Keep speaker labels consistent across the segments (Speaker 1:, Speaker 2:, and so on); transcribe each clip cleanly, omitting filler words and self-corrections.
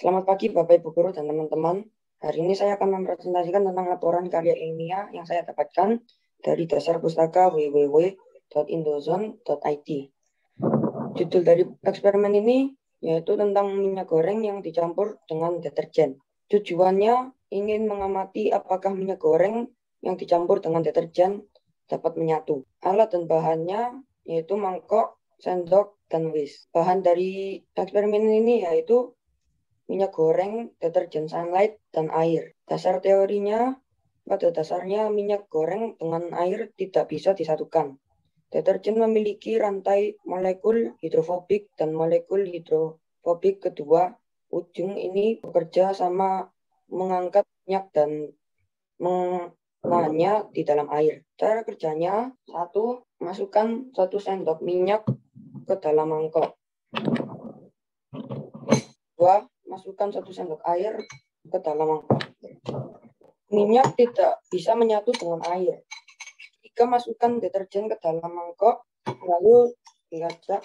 Speaker 1: Selamat pagi Bapak Ibu Guru dan teman-teman. Hari ini saya akan mempresentasikan tentang laporan karya ilmiah yang saya dapatkan dari dasar pustaka www.indozone.id. Judul dari eksperimen ini yaitu tentang minyak goreng yang dicampur dengan deterjen. Tujuannya ingin mengamati apakah minyak goreng yang dicampur dengan deterjen dapat menyatu. Alat dan bahannya yaitu mangkok, sendok, dan whisk. Bahan dari eksperimen ini yaitu minyak goreng, deterjen sunlight, dan air. Dasar teorinya, pada dasarnya minyak goreng dengan air tidak bisa disatukan. Deterjen memiliki rantai molekul hidrofobik dan molekul hidrofobik kedua ujung ini bekerja sama mengangkat minyak dan menahannya di dalam air. Cara kerjanya, 1. Masukkan 1 sendok minyak ke dalam mangkok. 2. Masukkan 1 sendok air ke dalam mangkok. Minyak tidak bisa menyatu dengan air. 3. Masukkan deterjen ke dalam mangkok, lalu diaduk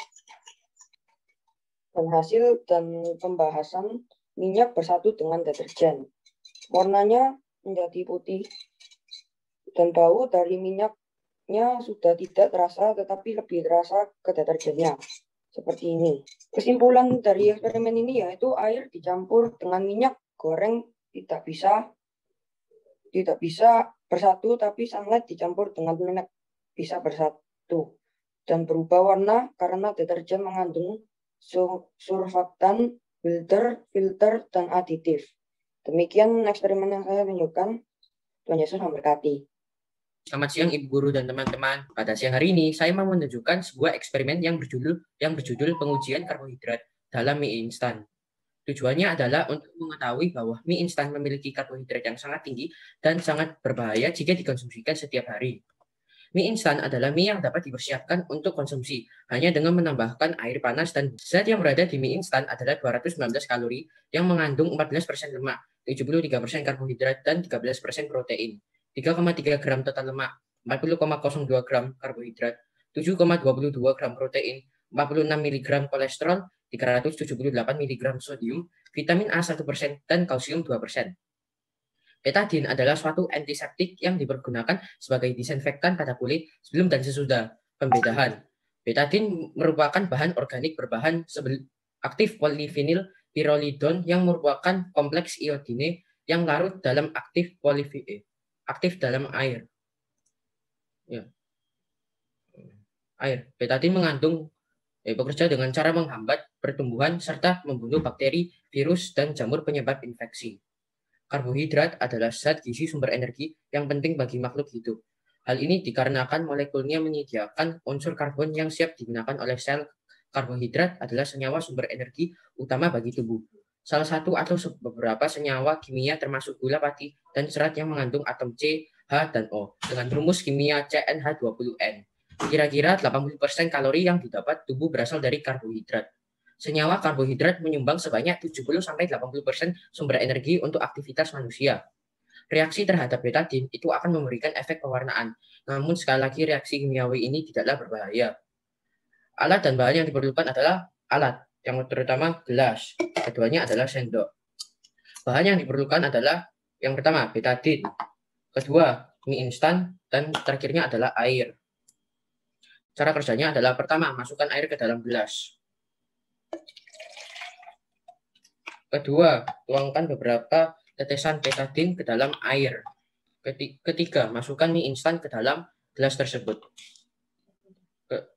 Speaker 1: dan hasil dan pembahasan minyak bersatu dengan deterjen. Warnanya menjadi putih dan bau dari minyaknya sudah tidak terasa tetapi lebih terasa ke deterjennya. Seperti ini. Kesimpulan dari eksperimen ini yaitu air dicampur dengan minyak goreng tidak bisa bersatu, tapi sunlight dicampur dengan minyak bisa bersatu dan berubah warna karena deterjen mengandung surfaktan, filter, dan aditif. Demikian eksperimen yang saya tunjukkan. Tuhan Yesus memberkati.
Speaker 2: Selamat siang Ibu Guru dan teman-teman. Pada siang hari ini saya mau menunjukkan sebuah eksperimen yang berjudul pengujian karbohidrat dalam mie instan. Tujuannya adalah untuk mengetahui bahwa mie instan memiliki karbohidrat yang sangat tinggi dan sangat berbahaya jika dikonsumsikan setiap hari. Mie instan adalah mie yang dapat dipersiapkan untuk konsumsi hanya dengan menambahkan air panas, dan zat yang berada di mie instan adalah 219 kalori yang mengandung 14% lemak, 73% karbohidrat, dan 13% protein. 3,3 gram total lemak, 40,02 gram karbohidrat, 7,22 gram protein, 46 mg kolesterol, 378 mg sodium, vitamin A 1%, dan kalsium 2%. Betadine adalah suatu antiseptik yang dipergunakan sebagai disinfektan pada kulit sebelum dan sesudah pembedahan. Betadine merupakan bahan organik berbahan aktif polivinil pirolidon yang merupakan kompleks iodine yang larut dalam aktif dalam air. Betadine bekerja dengan cara menghambat pertumbuhan serta membunuh bakteri, virus, dan jamur penyebab infeksi. Karbohidrat adalah zat gizi sumber energi yang penting bagi makhluk hidup. Hal ini dikarenakan molekulnya menyediakan unsur karbon yang siap digunakan oleh sel. Karbohidrat adalah senyawa sumber energi utama bagi tubuh. Salah satu atau beberapa senyawa kimia termasuk gula pati dan serat yang mengandung atom C, H, dan O dengan rumus kimia CnH20n. Kira-kira 80% kalori yang didapat tubuh berasal dari karbohidrat. Senyawa karbohidrat menyumbang sebanyak 70-80% sumber energi untuk aktivitas manusia. Reaksi terhadap betadine itu akan memberikan efek pewarnaan. Namun sekali lagi reaksi kimiawi ini tidaklah berbahaya. Alat dan bahan yang diperlukan adalah alat, yang terutama gelas. Keduanya adalah sendok. Bahan yang diperlukan adalah yang pertama betadine, kedua mie instan, dan terakhirnya adalah air. Cara kerjanya adalah pertama, masukkan air ke dalam gelas. Kedua, tuangkan beberapa tetesan betadine ke dalam air. Ketiga, masukkan mie instan ke dalam gelas tersebut.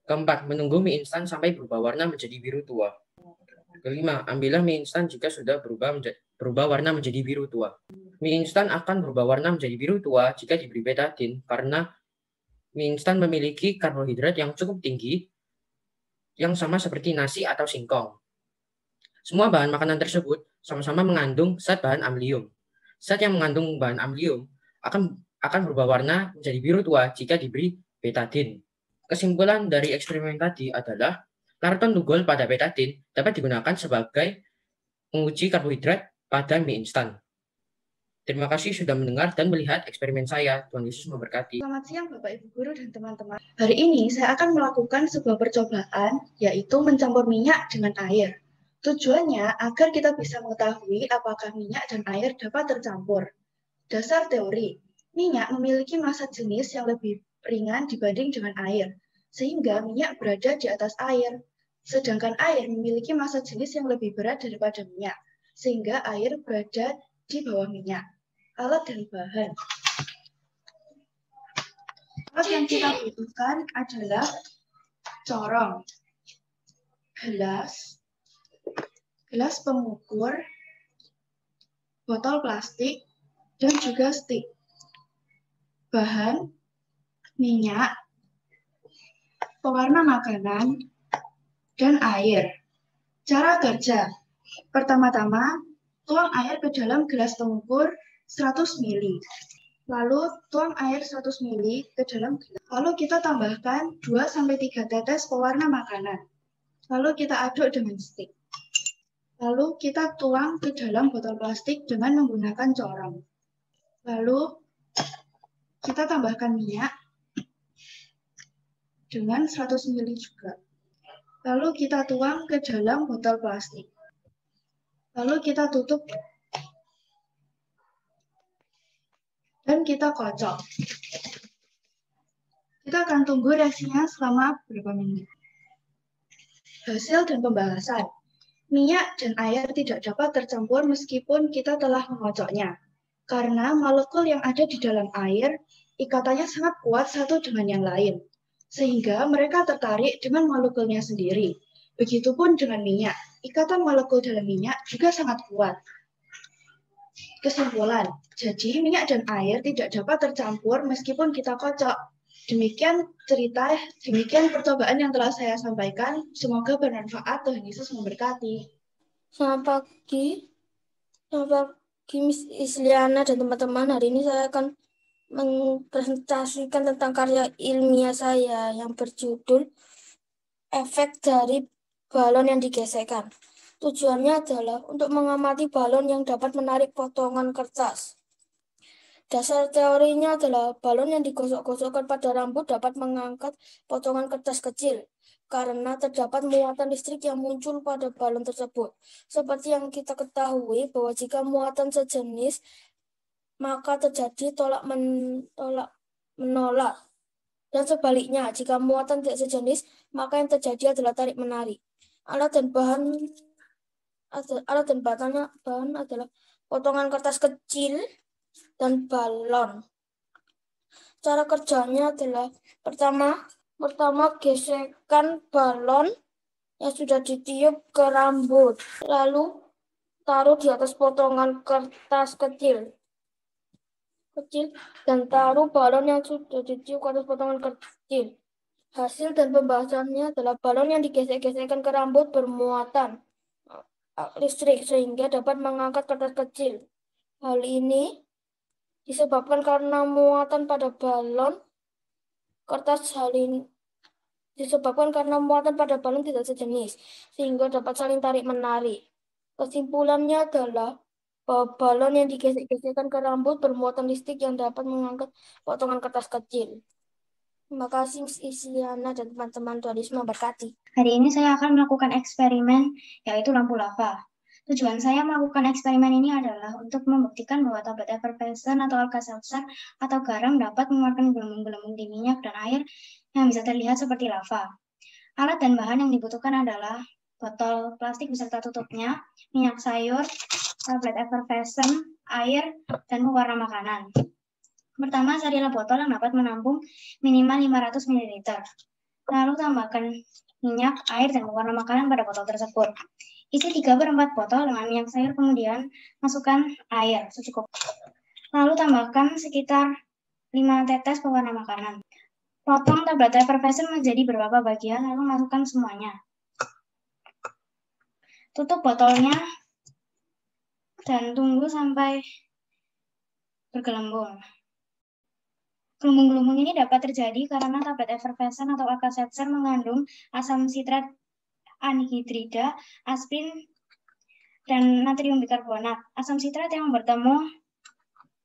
Speaker 2: Keempat, menunggu mie instan sampai berubah warna menjadi biru tua. Kelima, ambillah mie instan jika sudah berubah warna menjadi biru tua. Mie instan akan berubah warna menjadi biru tua jika diberi betadine karena mie instan memiliki karbohidrat yang cukup tinggi yang sama seperti nasi atau singkong. Semua bahan makanan tersebut sama-sama mengandung zat bahan amlium. Zat yang mengandung bahan amlium akan berubah warna menjadi biru tua jika diberi betadine. Kesimpulan dari eksperimen tadi adalah larutan Lugol pada betadine dapat digunakan sebagai penguji karbohidrat pada mie instan. Terima kasih sudah mendengar dan melihat eksperimen saya. Tuhan Yesus memberkati.
Speaker 3: Selamat siang Bapak Ibu Guru dan teman-teman. Hari ini saya akan melakukan sebuah percobaan, yaitu mencampur minyak dengan air. Tujuannya agar kita bisa mengetahui apakah minyak dan air dapat tercampur. Dasar teori, minyak memiliki massa jenis yang lebih ringan dibanding dengan air, sehingga minyak berada di atas air. Sedangkan air memiliki massa jenis yang lebih berat daripada minyak, sehingga air berada di bawah minyak. Alat dan bahan. Alat yang kita butuhkan adalah corong, gelas pengukur, botol plastik, dan juga stik. Bahan, minyak, pewarna makanan, dan air. Cara kerja. Pertama-tama, tuang air ke dalam gelas pengukur 100 ml. Lalu tuang air 100 ml ke dalam gelas. Lalu kita tambahkan 2-3 tetes pewarna makanan. Lalu kita aduk dengan stik. Lalu kita tuang ke dalam botol plastik dengan menggunakan corong. Lalu kita tambahkan minyak dengan 100 ml juga. Lalu kita tuang ke dalam botol plastik. Lalu kita tutup dan kita kocok. Kita akan tunggu reaksinya selama beberapa menit. Hasil dan pembahasan. Minyak dan air tidak dapat tercampur meskipun kita telah mengocoknya. Karena molekul yang ada di dalam air, ikatannya sangat kuat satu dengan yang lain. Sehingga mereka tertarik dengan molekulnya sendiri. Begitupun dengan minyak. Ikatan molekul dalam minyak juga sangat kuat. Kesimpulan, jadi minyak dan air tidak dapat tercampur meskipun kita kocok. Demikian percobaan yang telah saya sampaikan. Semoga bermanfaat. Tuhan Yesus memberkati.
Speaker 4: Selamat pagi Miss Isliana dan teman-teman. Hari ini saya akan mempresentasikan tentang karya ilmiah saya yang berjudul Efek dari Balon yang Digesekkan. Tujuannya adalah untuk mengamati balon yang dapat menarik potongan kertas. Dasar teorinya adalah balon yang digosok-gosokkan pada rambut dapat mengangkat potongan kertas kecil karena terdapat muatan listrik yang muncul pada balon tersebut. Seperti yang kita ketahui bahwa jika muatan sejenis, maka terjadi tolak-menolak. Dan sebaliknya, jika muatan tidak sejenis, maka yang terjadi adalah tarik-menarik. Alat dan bahan adalah potongan kertas kecil dan balon. Cara kerjanya adalah pertama gesekkan balon yang sudah ditiup ke rambut, lalu taruh di atas potongan kertas kecil dan taruh balon yang sudah ditiup ke atas potongan kecil. Hasil dan pembahasannya adalah balon yang digesek-gesekkan ke rambut bermuatan listrik sehingga dapat mengangkat kertas kecil. Hal ini disebabkan karena muatan pada balon tidak sejenis, sehingga dapat saling tarik-menarik. Kesimpulannya adalah bahwa balon yang digesek-gesekkan ke rambut bermuatan listrik yang dapat mengangkat potongan kertas kecil. Terima kasih Miss Isliana dan teman-teman. Tuhan Yesus memberkati.
Speaker 5: Hari ini saya akan melakukan eksperimen, yaitu lampu lava. Tujuan saya melakukan eksperimen ini adalah untuk membuktikan bahwa tablet effervescent atau Alka-Seltzer atau garam dapat mengeluarkan gelembung-gelembung di minyak dan air yang bisa terlihat seperti lava. Alat dan bahan yang dibutuhkan adalah botol plastik beserta tutupnya, minyak sayur, tablet effervescent, air, dan pewarna makanan. Pertama, carilah botol yang dapat menampung minimal 500 ml. Lalu tambahkan minyak, air, dan pewarna makanan pada botol tersebut. Isi 3/4 botol dengan minyak sayur, kemudian masukkan air secukupnya. Lalu tambahkan sekitar 5 tetes pewarna makanan. Potong tablet effervescent menjadi beberapa bagian, lalu masukkan semuanya. Tutup botolnya dan tunggu sampai bergelembung. Gelembung-gelembung ini dapat terjadi karena tablet effervescent atau Alka-Seltzer mengandung asam sitrat anhidrida, aspirin, dan natrium bikarbonat. Asam sitrat yang bertemu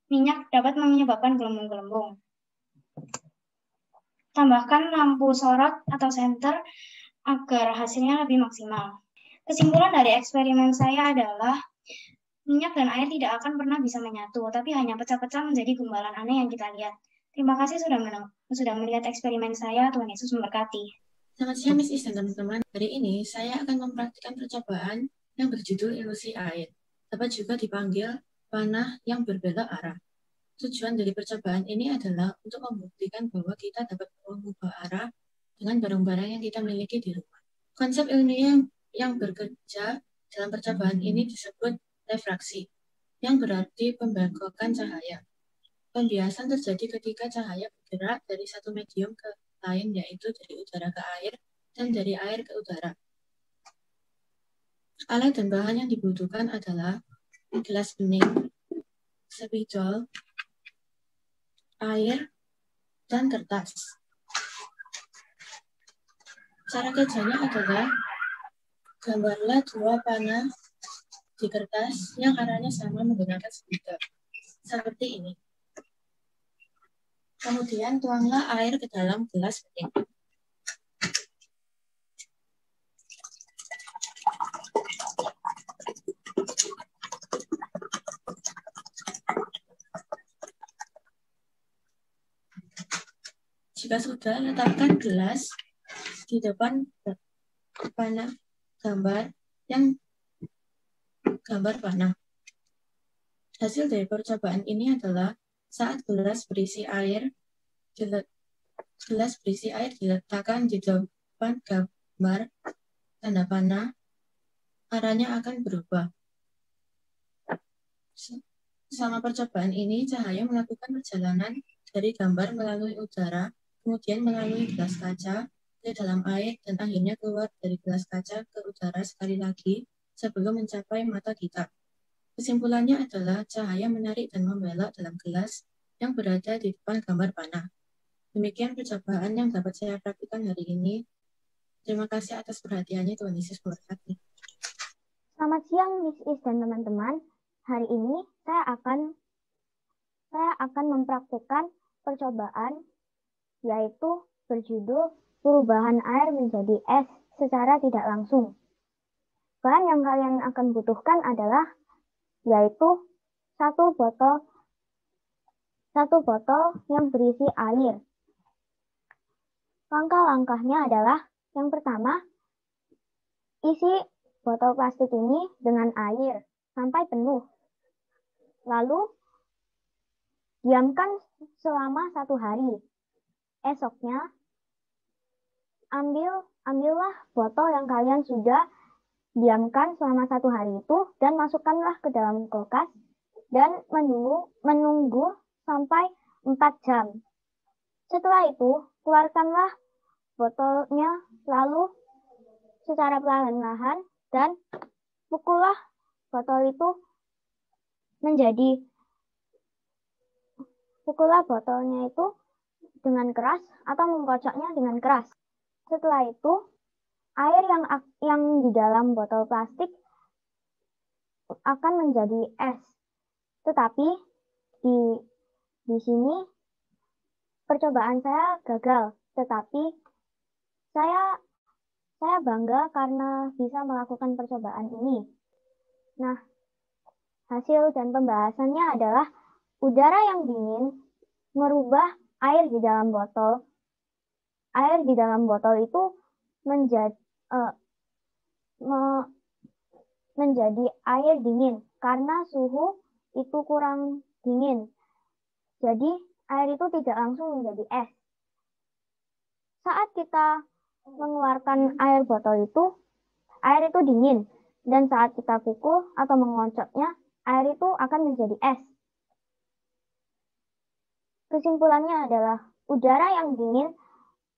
Speaker 5: minyak dapat menyebabkan gelembung-gelembung. Tambahkan lampu sorot atau senter agar hasilnya lebih maksimal. Kesimpulan dari eksperimen saya adalah minyak dan air tidak akan pernah bisa menyatu, tapi hanya pecah-pecah menjadi gumpalan aneh yang kita lihat. Terima kasih sudah melihat eksperimen saya. Tuhan Yesus memberkati.
Speaker 6: Selamat siang, Miss Is dan teman-teman. Hari ini saya akan mempraktikkan percobaan yang berjudul ilusi air. Dapat juga dipanggil panah yang berbelok arah. Tujuan dari percobaan ini adalah untuk membuktikan bahwa kita dapat mengubah arah dengan barang-barang yang kita miliki di rumah. Konsep ilmiah yang bekerja dalam percobaan ini disebut refraksi, yang berarti pembengkokan cahaya. Pembiasan terjadi ketika cahaya bergerak dari satu medium ke lain, yaitu dari udara ke air dan dari air ke udara. Alat dan bahan yang dibutuhkan adalah gelas bening, spidol, air, dan kertas. Cara kerjanya adalah gambarlah dua panah di kertas yang arahnya sama menggunakan spidol, seperti ini. Kemudian tuanglah air ke dalam gelas bening. Jika sudah, letakkan gelas di depan panah gambar panah. Hasil dari percobaan ini adalah saat gelas berisi air diletakkan di depan gambar tanda panah, arahnya akan berubah. Selama percobaan ini, cahaya melakukan perjalanan dari gambar melalui udara, kemudian melalui gelas kaca ke dalam air, dan akhirnya keluar dari gelas kaca ke udara sekali lagi sebelum mencapai mata kita. Kesimpulannya adalah cahaya menarik dan membelok dalam gelas yang berada di depan gambar panah. Demikian percobaan yang dapat saya praktikkan hari ini. Terima kasih atas perhatiannya. Tuhan Yesus memberkati.
Speaker 7: Selamat siang, Miss Is dan teman-teman. Hari ini saya akan mempraktikkan percobaan yaitu berjudul perubahan air menjadi es secara tidak langsung. Bahan yang kalian akan butuhkan adalah yaitu satu botol yang berisi air. Langkah-langkahnya adalah yang pertama, isi botol plastik ini dengan air sampai penuh. Lalu, diamkan selama 1 hari. Esoknya, ambillah botol yang kalian sudah diamkan selama 1 hari itu dan masukkanlah ke dalam kulkas dan menunggu sampai 4 jam. Setelah itu, keluarkanlah botolnya lalu secara perlahan-lahan dan pukullah botolnya itu dengan keras atau mengkocoknya dengan keras. Setelah itu, air yang di dalam botol plastik akan menjadi es. Tetapi di sini percobaan saya gagal, tetapi saya bangga karena bisa melakukan percobaan ini. Nah, hasil dan pembahasannya adalah udara yang dingin merubah air di dalam botol. Air di dalam botol itu menjadi air dingin karena suhu itu kurang dingin. Jadi, air itu tidak langsung menjadi es. Saat kita mengeluarkan air botol itu, air itu dingin. Dan saat kita pukul atau mengocoknya, air itu akan menjadi es. Kesimpulannya adalah udara yang dingin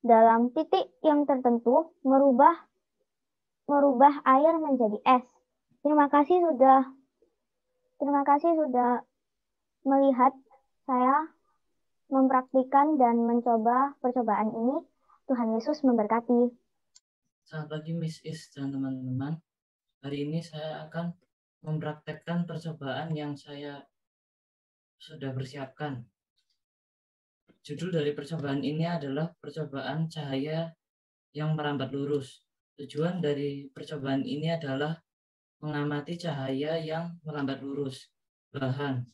Speaker 7: dalam titik yang tertentu merubah air menjadi es. Terima kasih sudah melihat saya mempraktikkan dan mencoba percobaan ini. Tuhan Yesus memberkati.
Speaker 8: Selamat pagi Miss Is dan teman-teman. Hari ini saya akan mempraktekkan percobaan yang saya sudah persiapkan. Judul dari percobaan ini adalah percobaan cahaya yang merambat lurus. Tujuan dari percobaan ini adalah mengamati cahaya yang melambat lurus, bahan,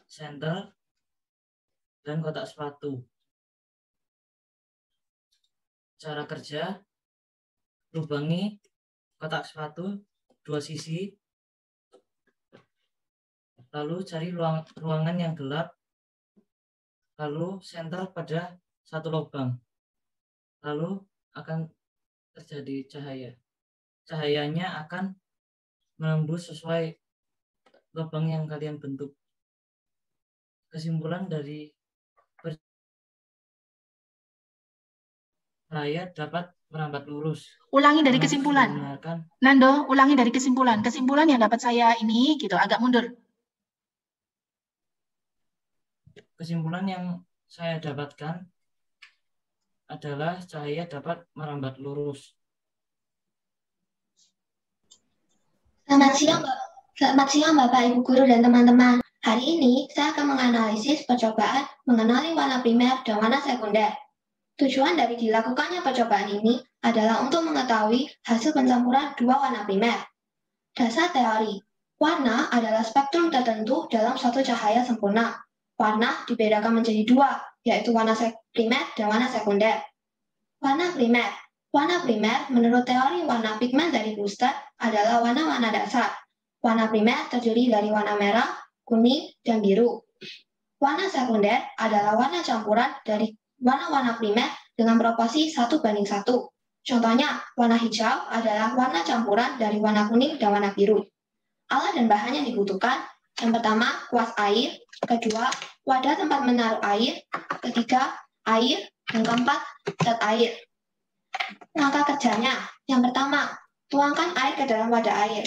Speaker 8: senter, dan kotak sepatu. Cara kerja, lubangi kotak sepatu dua sisi, lalu cari ruangan yang gelap, lalu senter pada satu lubang, lalu akan terjadi cahaya. Cahayanya akan menembus sesuai lubang yang kalian bentuk. Kesimpulan dari cahaya dapat merambat lurus.
Speaker 9: Ulangi dari kesimpulan. Nando, ulangi dari kesimpulan. Kesimpulan yang dapat saya ini gitu, agak mundur.
Speaker 8: Kesimpulan yang saya dapatkan adalah cahaya dapat merambat lurus.
Speaker 10: Selamat siang Bapak, Ibu Guru, dan teman-teman. Hari ini saya akan menganalisis percobaan mengenali warna primer dan warna sekunder. Tujuan dari dilakukannya percobaan ini adalah untuk mengetahui hasil pencampuran dua warna primer. Dasar teori, warna adalah spektrum tertentu dalam suatu cahaya sempurna. Warna dibedakan menjadi dua, yaitu warna primer dan warna sekunder. Warna primer. Warna primer menurut teori warna pigmen dari Brewster adalah warna-warna dasar. Warna primer terdiri dari warna merah, kuning, dan biru. Warna sekunder adalah warna campuran dari warna-warna primer dengan proporsi 1:1. Contohnya, warna hijau adalah warna campuran dari warna kuning dan warna biru. Alat dan bahan yang dibutuhkan, yang pertama, kuas air, kedua, wadah tempat menaruh air, ketiga, air, dan keempat, zat air. Langkah kerjanya, yang pertama, tuangkan air ke dalam wadah air.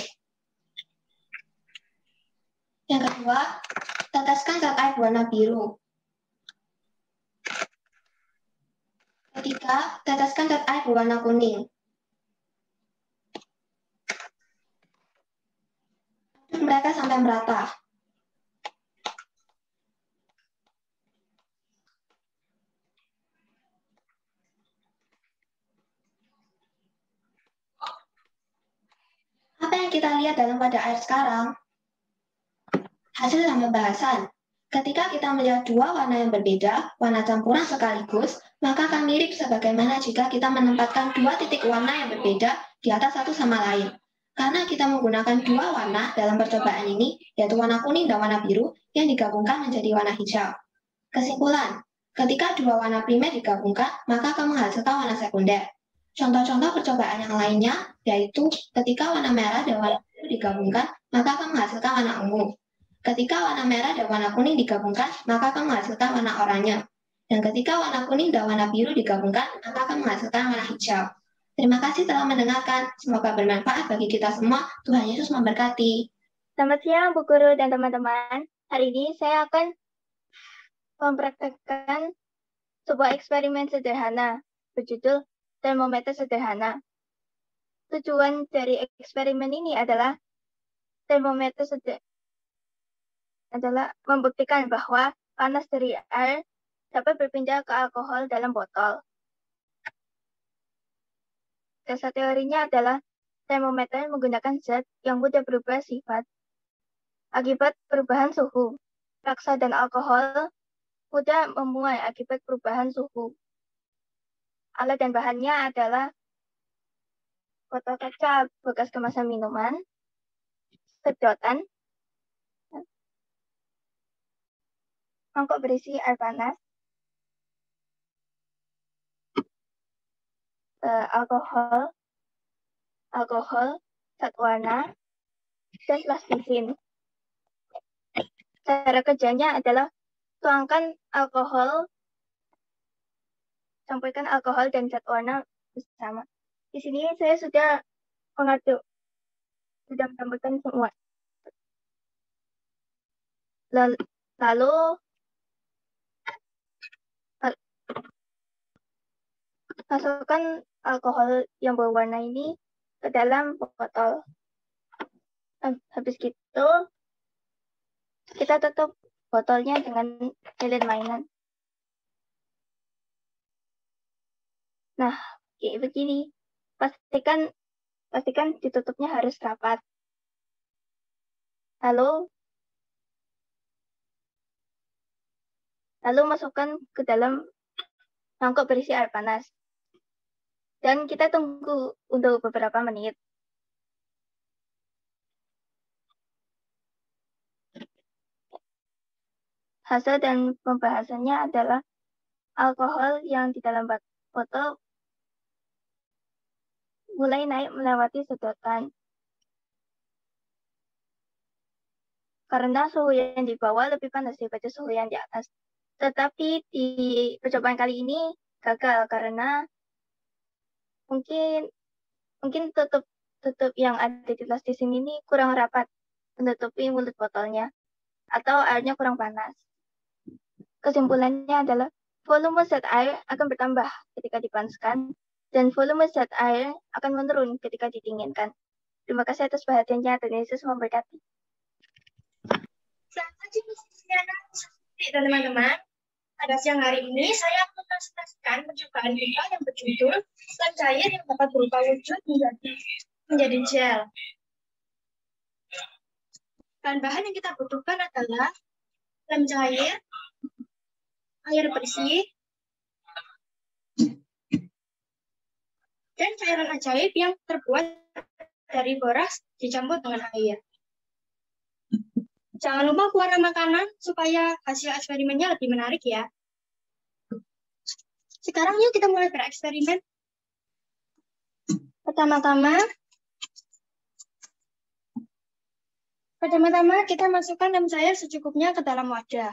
Speaker 10: Yang kedua, teteskan zat air berwarna biru. Ketiga, teteskan zat air berwarna kuning. Aduk mereka sampai merata. Apa yang kita lihat dalam wadah air sekarang? Hasil dalam pembahasan. Ketika kita melihat dua warna yang berbeda, warna campuran sekaligus, maka akan mirip sebagaimana jika kita menempatkan dua titik warna yang berbeda di atas satu sama lain. Karena kita menggunakan dua warna dalam percobaan ini, yaitu warna kuning dan warna biru, yang digabungkan menjadi warna hijau. Kesimpulan, ketika dua warna primer digabungkan, maka akan menghasilkan warna sekunder. Contoh-contoh percobaan yang lainnya, yaitu ketika warna merah dan warna biru digabungkan, maka akan menghasilkan warna ungu. Ketika warna merah dan warna kuning digabungkan, maka akan menghasilkan warna oranye. Dan ketika warna kuning dan warna biru digabungkan, maka akan menghasilkan warna hijau. Terima kasih telah mendengarkan. Semoga bermanfaat bagi kita semua. Tuhan Yesus memberkati.
Speaker 7: Selamat siang, Bu Guru dan teman-teman. Hari ini saya akan mempraktekkan sebuah eksperimen sederhana berjudul termometer sederhana. Tujuan dari eksperimen ini adalah termometer adalah membuktikan bahwa panas dari air dapat berpindah ke alkohol dalam botol. Dasar teorinya adalah termometer menggunakan zat yang mudah berubah sifat akibat perubahan suhu. Raksa dan alkohol mudah memuai akibat perubahan suhu. Alat dan bahannya adalah botol kaca bekas kemasan minuman, sedotan, mangkok berisi air panas, alkohol, zat warna, dan plastisin. Cara kerjanya adalah tuangkan alkohol, campurkan alkohol dan zat warna bersama. Di sini saya sudah mencampurkan semua. Lalu masukkan alkohol yang berwarna ini ke dalam botol. Habis itu, kita tutup botolnya dengan lilin mainan. Nah, kayak begini. Pastikan
Speaker 3: pastikan ditutupnya harus rapat. Lalu masukkan ke dalam mangkok berisi air panas. Dan kita tunggu untuk beberapa menit. Hasil dan pembahasannya adalah alkohol yang di dalam botol mulai naik melewati sedotan. Karena suhu yang di bawah lebih panas daripada suhu yang di atas. Tetapi di percobaan kali ini gagal karena mungkin tutup yang ada di plastik ini kurang rapat menutupi mulut botolnya atau airnya kurang panas. Kesimpulannya adalah volume zat air akan bertambah ketika dipanaskan dan volume zat air akan menurun ketika didinginkan. Terima kasih atas perhatiannya dan Yesus memberkati.
Speaker 11: Selamat pagi teman-teman. Pada siang hari ini saya akan mempresentasikan percobaan kita yang berjudul lem cair yang dapat berubah wujud menjadi gel. Bahan-bahan yang kita butuhkan adalah lem cair, air bersih, dan cairan ajaib yang terbuat dari boraks dicampur dengan air. Jangan lupa warna makanan supaya hasil eksperimennya lebih menarik ya. Sekarang yuk kita mulai bereksperimen. Pertama-tama kita masukkan lem cair secukupnya ke dalam wadah.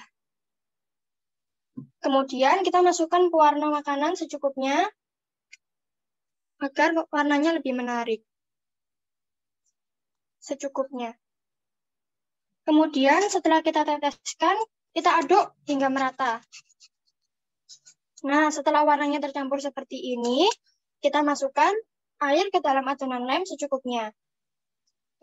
Speaker 11: Kemudian kita masukkan pewarna makanan secukupnya agar warnanya lebih menarik. Secukupnya. Kemudian setelah kita teteskan, kita aduk hingga merata. Nah, setelah warnanya tercampur seperti ini, kita masukkan air ke dalam adonan lem secukupnya.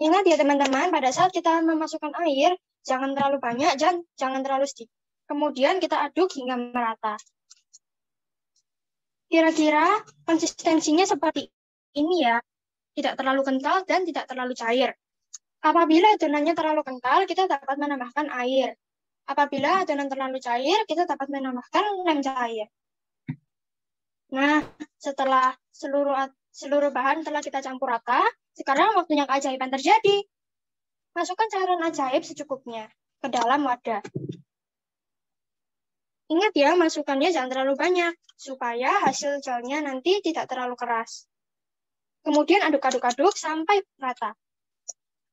Speaker 11: Ingat ya teman-teman, pada saat kita memasukkan air, jangan terlalu banyak dan jangan terlalu sedikit. Kemudian kita aduk hingga merata. Kira-kira konsistensinya seperti ini ya, tidak terlalu kental dan tidak terlalu cair. Apabila adonannya terlalu kental, kita dapat menambahkan air. Apabila adonan terlalu cair, kita dapat menambahkan lem cair. Nah, setelah seluruh bahan telah kita campur rata, sekarang waktunya keajaiban terjadi. Masukkan cairan ajaib secukupnya ke dalam wadah. Ingat ya, masukkannya jangan terlalu banyak, supaya hasil gelnya nanti tidak terlalu keras. Kemudian aduk-aduk-aduk sampai rata.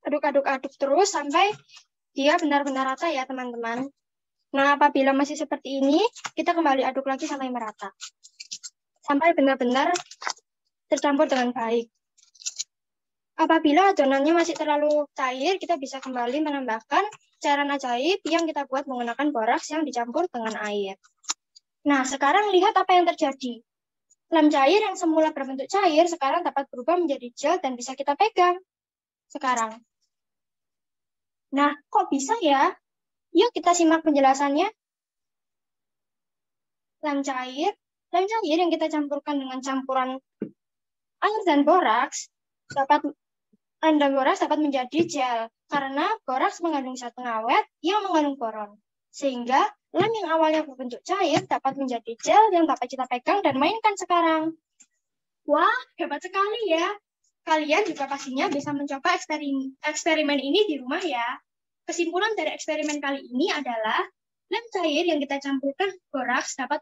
Speaker 11: Aduk-aduk-aduk terus sampai dia benar-benar rata ya teman-teman. Nah, apabila masih seperti ini, kita kembali aduk lagi sampai merata. Sampai benar-benar tercampur dengan baik. Apabila adonannya masih terlalu cair, kita bisa kembali menambahkan cairan ajaib yang kita buat menggunakan boraks yang dicampur dengan air. Nah, sekarang lihat apa yang terjadi. Lem cair yang semula berbentuk cair, sekarang dapat berubah menjadi gel dan bisa kita pegang. Sekarang. Nah, kok bisa ya? Yuk kita simak penjelasannya. Lem cair yang kita campurkan dengan campuran air dan boraks dapat menjadi gel karena boraks mengandung zat pengawet yang mengandung boron. Sehingga lem yang awalnya berbentuk cair dapat menjadi gel yang dapat kita pegang dan mainkan sekarang. Wah, hebat sekali ya. Kalian juga pastinya bisa mencoba eksperimen ini di rumah ya. Kesimpulan dari eksperimen kali ini adalah lem cair yang kita campurkan boraks dapat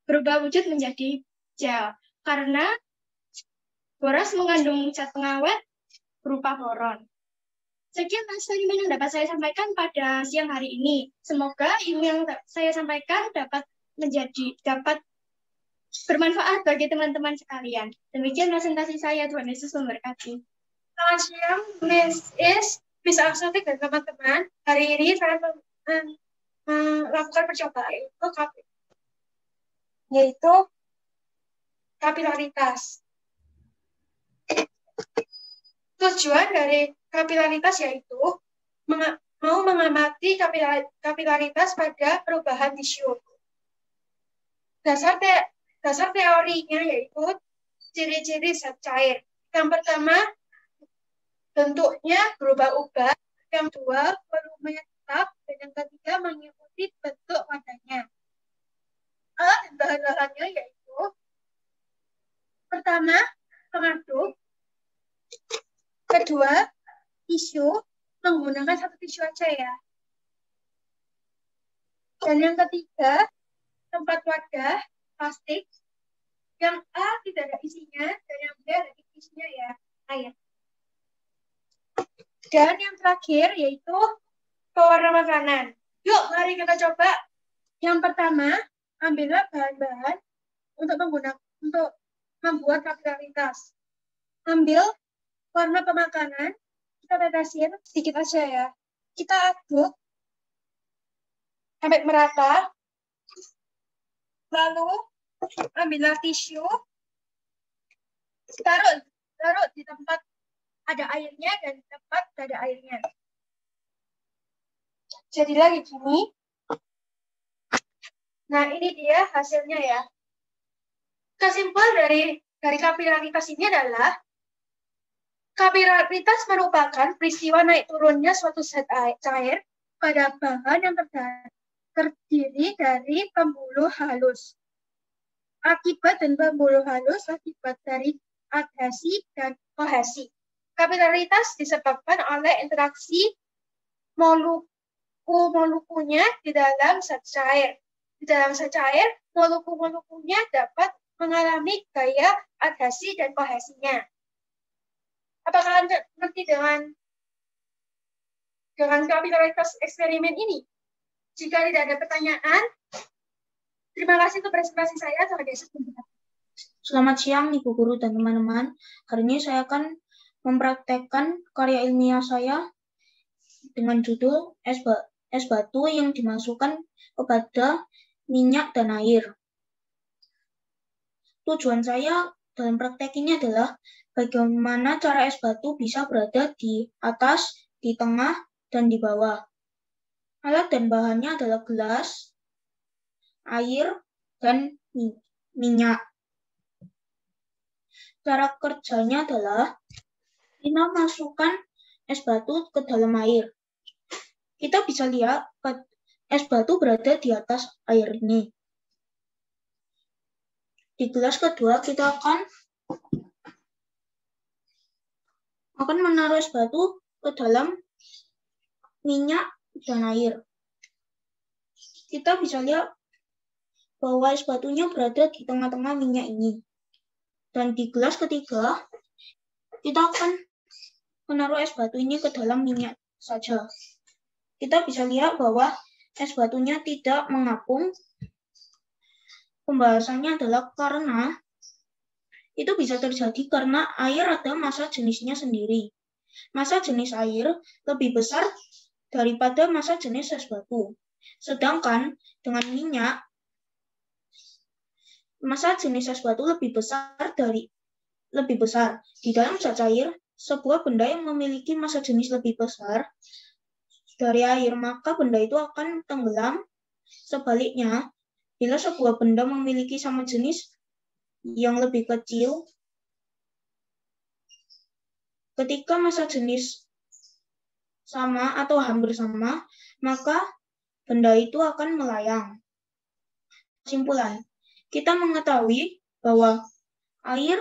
Speaker 11: berubah wujud menjadi gel karena boraks mengandung zat pengawet berupa boron. Sekian eksperimen yang dapat saya sampaikan pada siang hari ini. Semoga ilmu yang saya sampaikan dapat bermanfaat bagi teman-teman sekalian. Demikian presentasi saya, Tuhan Yesus memberkati.
Speaker 12: Selamat siang, Miss Aksotik dan teman-teman. Hari ini saya melakukan percobaan yaitu kapilaritas. Tujuan dari kapilaritas yaitu mau mengamati kapilaritas pada perubahan tisu. Dasar teorinya yaitu ciri-ciri zat cair. Yang pertama bentuknya berubah-ubah, yang kedua volumenya tetap, dan yang ketiga mengikuti bentuk wadahnya. Alat dan bahan-bahannya yaitu pertama pengaduk, kedua tisu, menggunakan satu tisu aja ya. Dan yang ketiga tempat wadah plastik, yang A tidak ada isinya dan yang B ada isinya ya, air. Dan yang terakhir yaitu pewarna makanan. Yuk, mari kita coba. Yang pertama, ambillah bahan-bahan untuk membuat kapilaritas. Ambil warna pemakanan, kita tetesin sedikit aja ya. Kita aduk sampai merata. Lalu ambillah tisu, taruh di tempat ada airnya dan di tempat tidak ada airnya. Jadilah begini. Nah, ini dia hasilnya ya. Kesimpulan dari kapilaritas ini adalah kapilaritas merupakan peristiwa naik turunnya suatu zat cair pada bahan yang terdiri dari pembuluh halus. Akibat dan pembuluh halus akibat dari adhesi dan kohesi. Kapilaritas disebabkan oleh interaksi molekunya di dalam zat cair. Di dalam zat cair, molekunya dapat mengalami gaya adhesi dan kohesinya. Apakah Anda mengerti dengan kapilaritas eksperimen ini? Jika tidak ada pertanyaan, terima kasih untuk presentasi saya.
Speaker 13: Selamat siang Ibu Guru dan teman-teman. Hari ini saya akan mempraktekkan karya ilmiah saya dengan judul es batu yang dimasukkan kepada minyak dan air. Tujuan saya dalam praktek ini adalah bagaimana cara es batu bisa berada di atas, di tengah, dan di bawah. Alat dan bahannya adalah gelas, air, dan minyak. Cara kerjanya adalah kita masukkan es batu ke dalam air. Kita bisa lihat es batu berada di atas air ini. Di gelas kedua kita akan menaruh es batu ke dalam minyak dan air. Kita bisa lihat bahwa es batunya berada di tengah-tengah minyak ini. Dan di gelas ketiga kita akan menaruh es batu ini ke dalam minyak saja. Kita bisa lihat bahwa es batunya tidak mengapung. Pembahasannya adalah karena itu bisa terjadi karena air ada massa jenisnya sendiri. Massa jenis air lebih besar daripada massa jenis es batu. Sedangkan dengan minyak, massa jenis es batu lebih besar. Di dalam zat cair, sebuah benda yang memiliki massa jenis lebih besar dari air, maka benda itu akan tenggelam. Sebaliknya, bila sebuah benda memiliki sama jenis yang lebih kecil, ketika massa jenis sama atau hampir sama, maka benda itu akan melayang. Kesimpulan, kita mengetahui bahwa air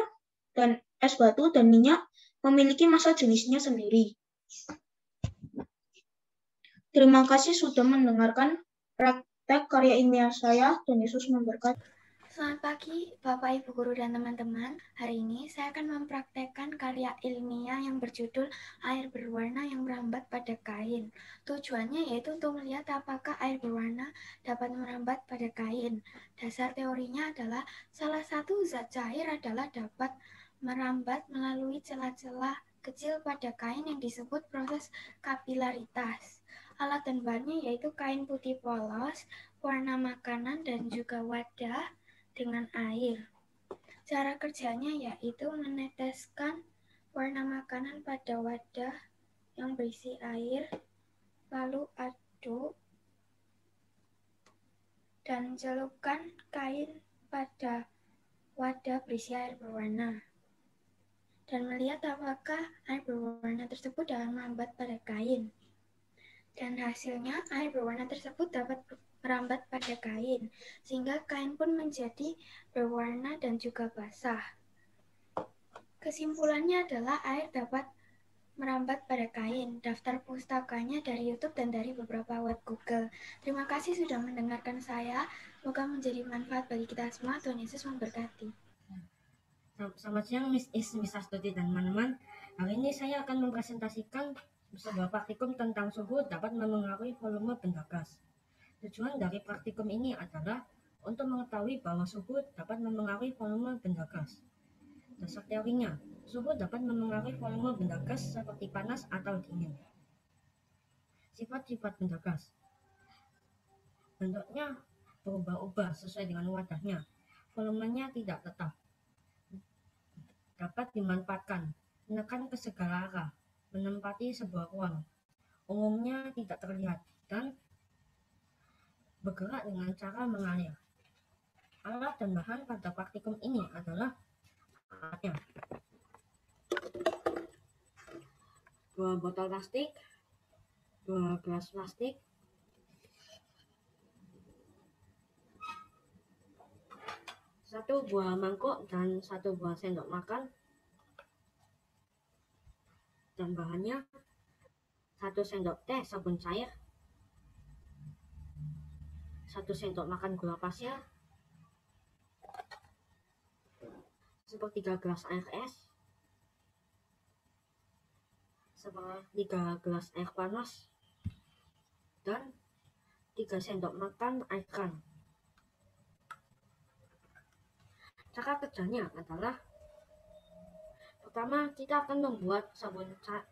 Speaker 13: dan es batu dan minyak memiliki massa jenisnya sendiri. Terima kasih sudah mendengarkan praktek karya ilmiah saya, dan Yesus memberkati.
Speaker 14: Selamat pagi Bapak, Ibu Guru, dan teman-teman. Hari ini saya akan mempraktekkan karya ilmiah yang berjudul air berwarna yang merambat pada kain. Tujuannya yaitu untuk melihat apakah air berwarna dapat merambat pada kain. Dasar teorinya adalah salah satu zat cair adalah dapat merambat melalui celah-celah kecil pada kain yang disebut proses kapilaritas. Alat dan bahannya yaitu kain putih polos, warna makanan, dan juga wadah dengan air. Cara kerjanya yaitu meneteskan warna makanan pada wadah yang berisi air, lalu aduk dan celupkan kain pada wadah berisi air berwarna. dan melihat apakah air berwarna tersebut dapat merambat pada kain. Dan hasilnya air berwarna tersebut dapat merambat pada kain, sehingga kain pun menjadi berwarna dan juga basah. Kesimpulannya adalah air dapat merambat pada kain. Daftar pustakanya dari YouTube dan dari beberapa web Google. Terima kasih sudah mendengarkan saya. Semoga menjadi manfaat bagi kita semua. Tuhan Yesus memberkati.
Speaker 15: Selamat siang Miss Astuti dan teman-teman. Hari ini saya akan mempresentasikan sebuah praktikum tentang suhu dapat memengaruhi volume benda gas. Tujuan dari praktikum ini adalah untuk mengetahui bahwa suhu dapat memengaruhi volume benda gas. Dasar teorinya, suhu dapat memengaruhi volume benda gas seperti panas atau dingin. Sifat-sifat benda gas. Bentuknya berubah-ubah sesuai dengan wadahnya. Volumenya tidak tetap. Dapat dimanfaatkan, menekan ke segala arah, menempati sebuah ruang. Umumnya tidak terlihat dan bergerak dengan cara mengalir. Alat dan bahan pada praktikum ini adalah alatnya. 2 botol plastik, 2 gelas plastik, 1 buah mangkok dan 1 buah sendok makan. Dan bahannya 1 sendok teh sabun cair, 1 sendok makan gula pasir, sepertiga gelas air es, sepertiga gelas air panas, dan 3 sendok makan air kan. Cara kerjanya adalah, pertama kita akan membuat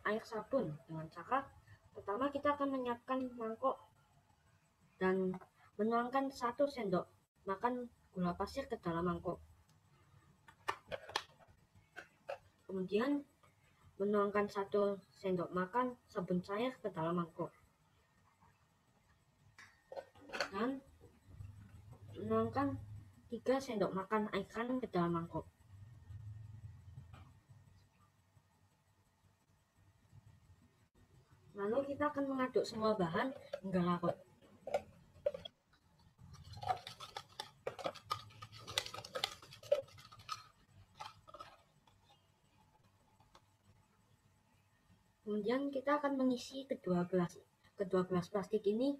Speaker 15: air sabun dengan cara pertama kita akan menyiapkan mangkok dan menuangkan 1 sendok makan gula pasir ke dalam mangkok. Kemudian menuangkan 1 sendok makan sabun cair ke dalam mangkok dan menuangkan 3 sendok makan air kan ke dalam mangkok. Lalu kita akan mengaduk semua bahan hingga larut. Kemudian kita akan mengisi kedua gelas plastik ini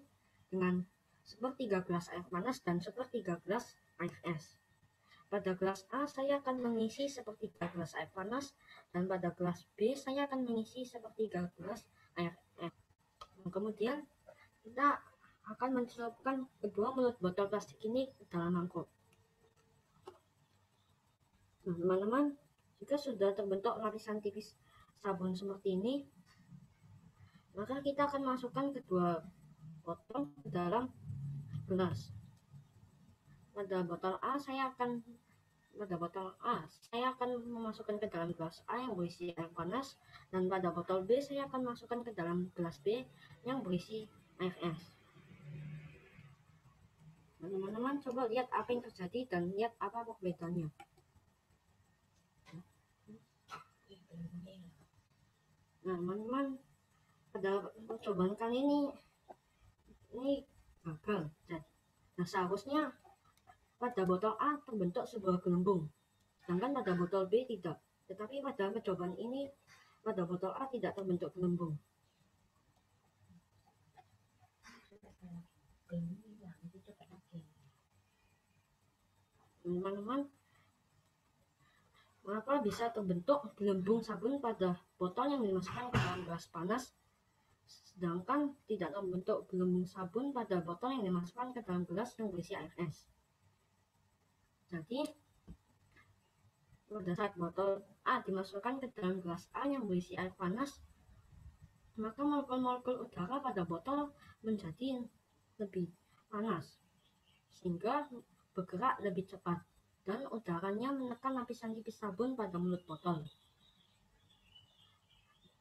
Speaker 15: dengan sepertiga gelas air panas dan sepertiga gelas air es. Pada gelas A saya akan mengisi sepertiga gelas air panas dan pada gelas B saya akan mengisi sepertiga gelas air es. Kemudian kita akan mencelupkan kedua mulut botol plastik ini ke dalam mangkok. Nah, teman-teman, jika sudah terbentuk lapisan tipis sabun seperti ini, maka kita akan masukkan kedua botol ke dalam gelas. Pada botol A saya akan memasukkan ke dalam gelas A yang berisi air panas, dan pada botol B saya akan masukkan ke dalam gelas B yang berisi air es. Teman-teman coba lihat apa yang terjadi dan lihat apa perbedaannya. Nah, teman-teman, pada percobaan kali ini gagal. Nah, seharusnya pada botol A terbentuk sebuah gelembung, sedangkan pada botol B tidak. Tetapi pada percobaan ini pada botol A tidak terbentuk gelembung. Teman-teman, mengapa bisa terbentuk gelembung sabun pada botol yang dimasukkan ke dalam gelas panas, sedangkan tidak terbentuk gelembung sabun pada botol yang dimasukkan ke dalam gelas yang berisi air es? Jadi, pada saat botol A dimasukkan ke dalam gelas A yang berisi air panas, maka molekul-molekul udara pada botol menjadi lebih panas, sehingga bergerak lebih cepat, dan udaranya menekan lapisan tipis sabun pada mulut botol.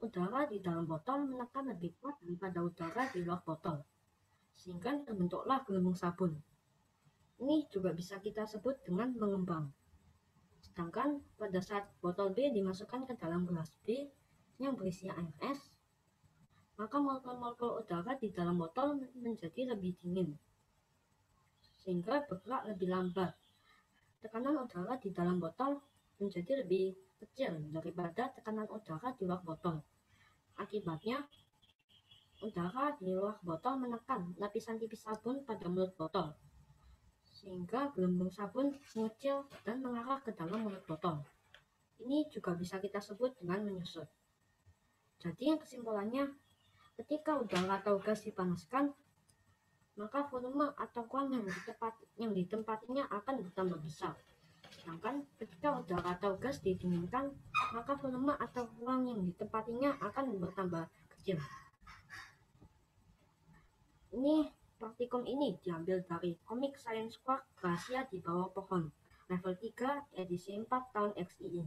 Speaker 15: Udara di dalam botol menekan lebih kuat daripada udara di luar botol, sehingga terbentuklah gelembung sabun. Ini juga bisa kita sebut dengan mengembang. Sedangkan pada saat botol B dimasukkan ke dalam gelas B yang berisi AFS, maka molekul-molekul udara di dalam botol menjadi lebih dingin, sehingga bergerak lebih lambat. Tekanan udara di dalam botol menjadi lebih kecil daripada tekanan udara di luar botol. Akibatnya, udara di luar botol menekan lapisan tipis sabun pada mulut botol, sehingga gelembung sabun mengecil dan mengarah ke dalam mulut botol. Ini juga bisa kita sebut dengan menyusut. Jadi kesimpulannya, ketika udara atau gas dipanaskan, maka volume atau ruang yang ditempatinya akan bertambah besar. Sedangkan ketika udara atau gas didinginkan, maka volume atau ruang yang ditempatinya akan bertambah kecil. Praktikum ini diambil dari komik Science Quark Rahasia di Bawah Pohon, level 3, edisi 4 tahun XII.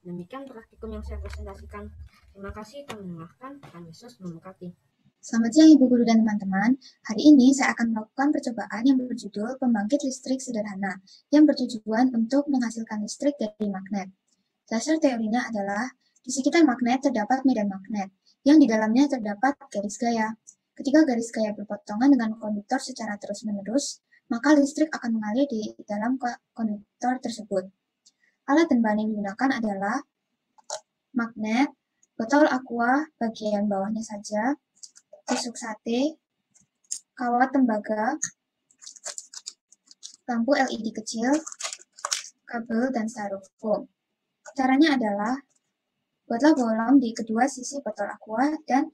Speaker 15: Demikian praktikum yang saya presentasikan. Terima kasih telah mendengarkan, dan Yesus memberkati.
Speaker 3: Selamat siang Ibu Guru dan teman-teman. Hari ini saya akan melakukan percobaan yang berjudul Pembangkit Listrik Sederhana, yang bertujuan untuk menghasilkan listrik dari magnet. Dasar teorinya adalah, di sekitar magnet terdapat medan magnet, yang di dalamnya terdapat garis gaya. Ketika garis gaya berpotongan dengan konduktor secara terus-menerus, maka listrik akan mengalir di dalam konduktor tersebut. Alat dan bahan yang digunakan adalah magnet, botol aqua bagian bawahnya saja, tusuk sate, kawat tembaga, lampu LED kecil, kabel, dan styrofoam. Caranya adalah, buatlah bolong di kedua sisi botol aqua dan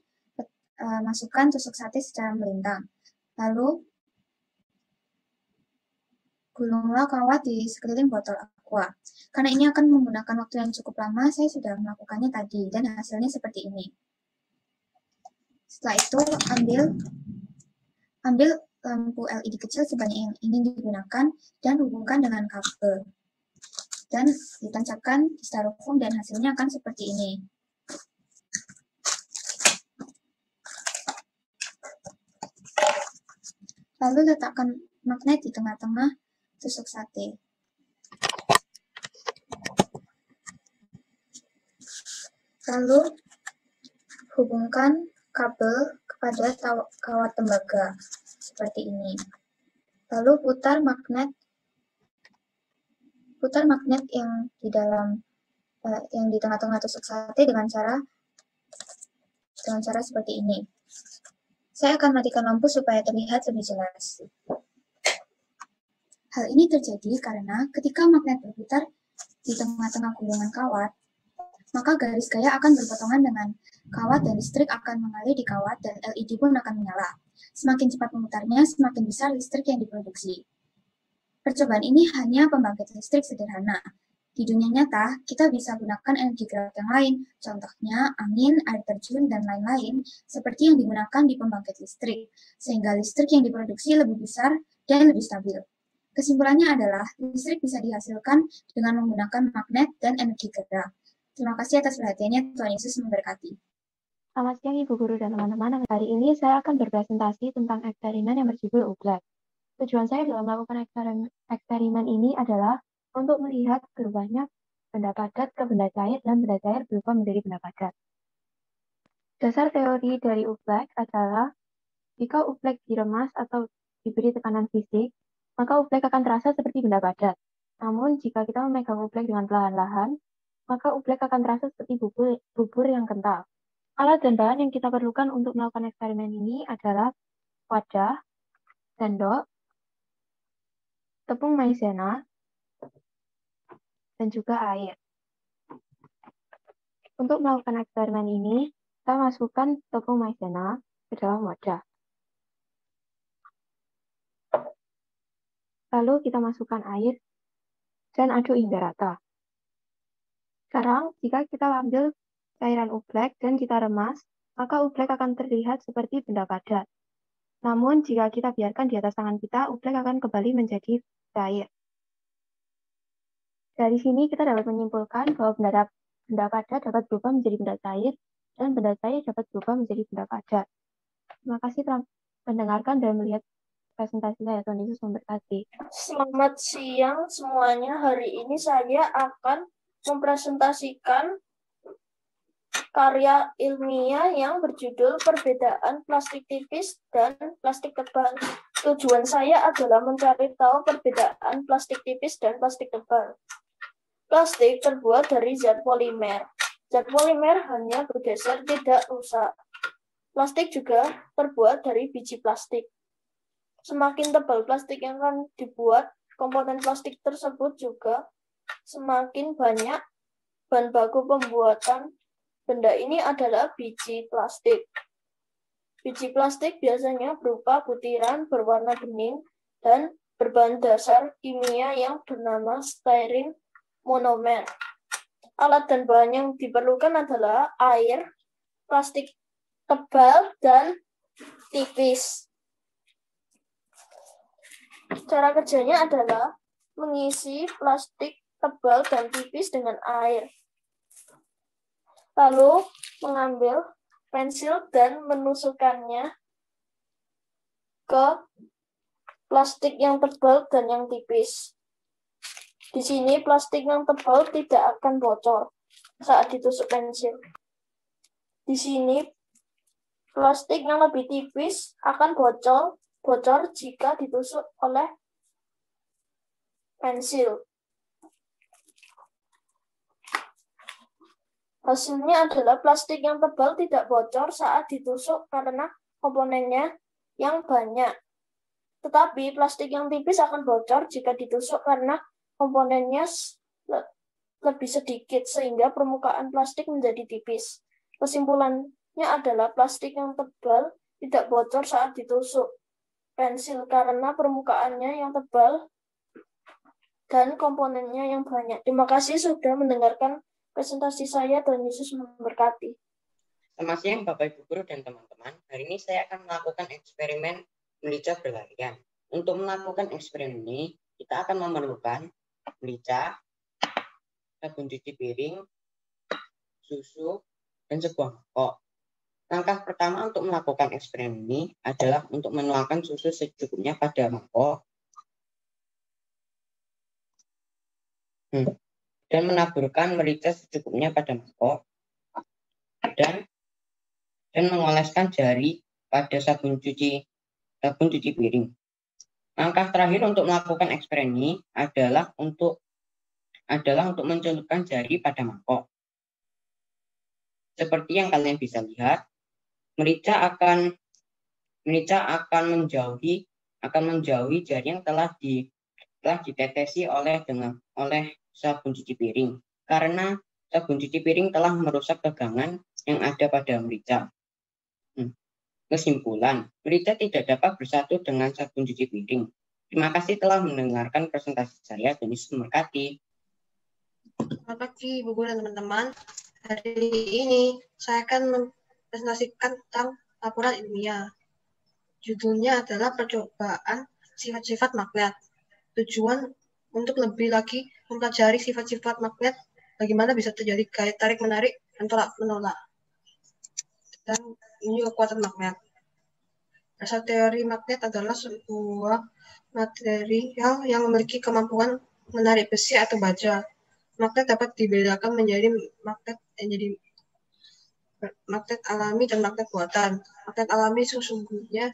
Speaker 3: masukkan tusuk sate secara melintang. Lalu, gulunglah kawat di sekeliling botol aqua. Karena ini akan menggunakan waktu yang cukup lama, saya sudah melakukannya tadi, dan hasilnya seperti ini. Setelah itu, ambil lampu LED kecil sebanyak yang ingin digunakan, dan hubungkan dengan kabel. Dan ditancapkan di styrofoam, dan hasilnya akan seperti ini. Lalu letakkan magnet di tengah-tengah tusuk sate. Lalu hubungkan kabel kepada kawat tembaga seperti ini. Lalu putar magnet yang di dalam yang di tengah-tengah tusuk sate dengan cara seperti ini. Saya akan matikan lampu supaya terlihat lebih jelas. Hal ini terjadi karena ketika magnet berputar di tengah-tengah gulungan kawat, maka garis gaya akan berpotongan dengan kawat dan listrik akan mengalir di kawat dan LED pun akan menyala. Semakin cepat memutarnya, semakin besar listrik yang diproduksi. Percobaan ini hanya pembangkit listrik sederhana. Di dunia nyata, kita bisa gunakan energi gerak yang lain, contohnya angin, air terjun, dan lain-lain, seperti yang digunakan di pembangkit listrik, sehingga listrik yang diproduksi lebih besar dan lebih stabil. Kesimpulannya adalah, listrik bisa dihasilkan dengan menggunakan magnet dan energi gerak. Terima kasih atas perhatiannya, Tuhan Yesus memberkati.
Speaker 16: Selamat siang Ibu Guru dan teman-teman. Hari ini saya akan berpresentasi tentang eksperimen yang berjudul UBLAK. Tujuan saya dalam melakukan eksperimen ini adalah untuk melihat berubahnya benda padat ke benda cair dan benda cair berubah menjadi benda padat. Dasar teori dari UBLAK adalah jika UBLAK diremas atau diberi tekanan fisik, maka UBLAK akan terasa seperti benda padat. Namun jika kita memegang UBLAK dengan perlahan-lahan, maka UBLAK akan terasa seperti bubur yang kental. Alat dan bahan yang kita perlukan untuk melakukan eksperimen ini adalah wadah, sendok, tepung maizena, dan juga air. Untuk melakukan eksperimen ini, kita masukkan tepung maizena ke dalam wadah. Lalu kita masukkan air dan aduk hingga rata. Sekarang, jika kita ambil cairan UBLAK dan kita remas, maka UBLAK akan terlihat seperti benda padat. Namun, jika kita biarkan di atas tangan kita, UBLAK akan kembali menjadi cair. Dari sini kita dapat menyimpulkan bahwa benda padat dapat berubah menjadi benda cair, dan benda cair dapat berubah menjadi benda padat. Terima kasih telah mendengarkan dan melihat presentasi saya. Tuhan Yesus memberkati.
Speaker 4: Selamat siang semuanya. Hari ini saya akan mempresentasikan karya ilmiah yang berjudul Perbedaan Plastik Tipis dan Plastik Tebal. Tujuan saya adalah mencari tahu perbedaan plastik tipis dan plastik tebal. Plastik terbuat dari zat polimer. Zat polimer hanya bergeser, tidak rusak. Plastik juga terbuat dari biji plastik. Semakin tebal plastik yang akan dibuat, komponen plastik tersebut juga semakin banyak. Bahan baku pembuatan benda ini adalah biji plastik. Biji plastik biasanya berupa butiran berwarna bening dan berbahan dasar kimia yang bernama styrene monomer. Alat dan bahan yang diperlukan adalah air, plastik tebal, dan tipis. Cara kerjanya adalah mengisi plastik tebal dan tipis dengan air. Lalu mengambil pensil dan menusukkannya ke plastik yang tebal dan yang tipis. Di sini plastik yang tebal tidak akan bocor saat ditusuk pensil. Di sini plastik yang lebih tipis akan bocor jika ditusuk oleh pensil. Hasilnya adalah plastik yang tebal tidak bocor saat ditusuk karena komponennya yang banyak. Tetapi plastik yang tipis akan bocor jika ditusuk karena komponennya lebih sedikit sehingga permukaan plastik menjadi tipis. Kesimpulannya adalah plastik yang tebal tidak bocor saat ditusuk pensil karena permukaannya yang tebal dan komponennya yang banyak. Terima kasih sudah mendengarkan presentasi saya. Tuhan Yesus memberkati.
Speaker 2: Selamat siang Bapak Ibu Guru dan teman-teman. Hari ini saya akan melakukan eksperimen merica berlarian. Untuk melakukan eksperimen ini, kita akan memerlukan merica, sabun cuci piring, susu, dan sebuah mangkok. Langkah pertama untuk melakukan eksperimen ini adalah untuk menuangkan susu secukupnya pada mangkok dan menaburkan merica secukupnya pada mangkok dan mengoleskan jari pada sabun cuci piring. Langkah terakhir untuk melakukan eksperimen ini adalah untuk mencelupkan jari pada mangkok. Seperti yang kalian bisa lihat, merica akan menjauhi jari yang telah ditetesi oleh sabun cuci piring, karena sabun cuci piring telah merusak tegangan yang ada pada merica. Kesimpulan, merica tidak dapat bersatu dengan sabun cuci piring. Terima kasih telah mendengarkan presentasi saya. Tuhan Yesus memberkati.
Speaker 17: Selamat pagi Ibu Guru dan teman-teman. Hari ini saya akan mempresentasikan tentang laporan ilmiah. Judulnya adalah percobaan sifat-sifat magnet. Tujuan untuk lebih lagi mempelajari sifat-sifat magnet, bagaimana bisa terjadi gaya tarik-menarik dan tolak-menolak. Dan ini kekuatan magnet. Dasar teori magnet adalah sebuah material yang memiliki kemampuan menarik besi atau baja. Magnet dapat dibedakan menjadi magnet alami dan magnet buatan. Magnet alami sesungguhnya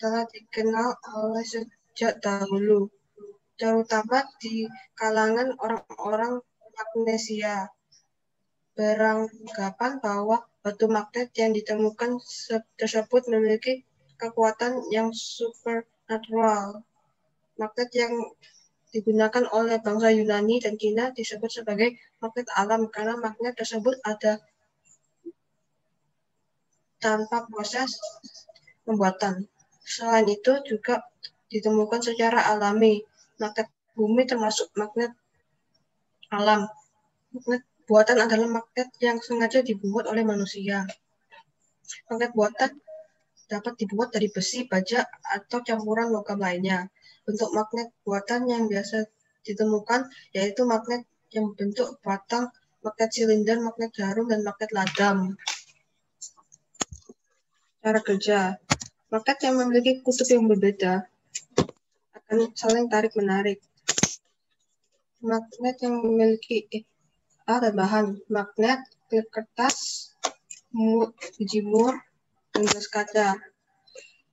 Speaker 17: telah dikenal oleh sejak dahulu, terutama di kalangan orang-orang Magnesia. Beranggapan bahwa batu magnet yang ditemukan tersebut memiliki kekuatan yang supernatural. Magnet yang digunakan oleh bangsa Yunani dan Cina disebut sebagai magnet alam karena magnet tersebut ada tanpa proses pembuatan. Selain itu juga ditemukan secara alami. Magnet bumi termasuk magnet alam. Magnet buatan adalah magnet yang sengaja dibuat oleh manusia. Magnet buatan dapat dibuat dari besi, baja, atau campuran logam lainnya. Bentuk magnet buatan yang biasa ditemukan yaitu magnet yang bentuk batang, magnet silinder, magnet jarum, dan magnet ladam. Cara kerja. Magnet yang memiliki kutub yang berbeda akan saling tarik-menarik. Magnet yang memiliki dan bahan magnet, klip kertas, biji mur, dan gelas kaca.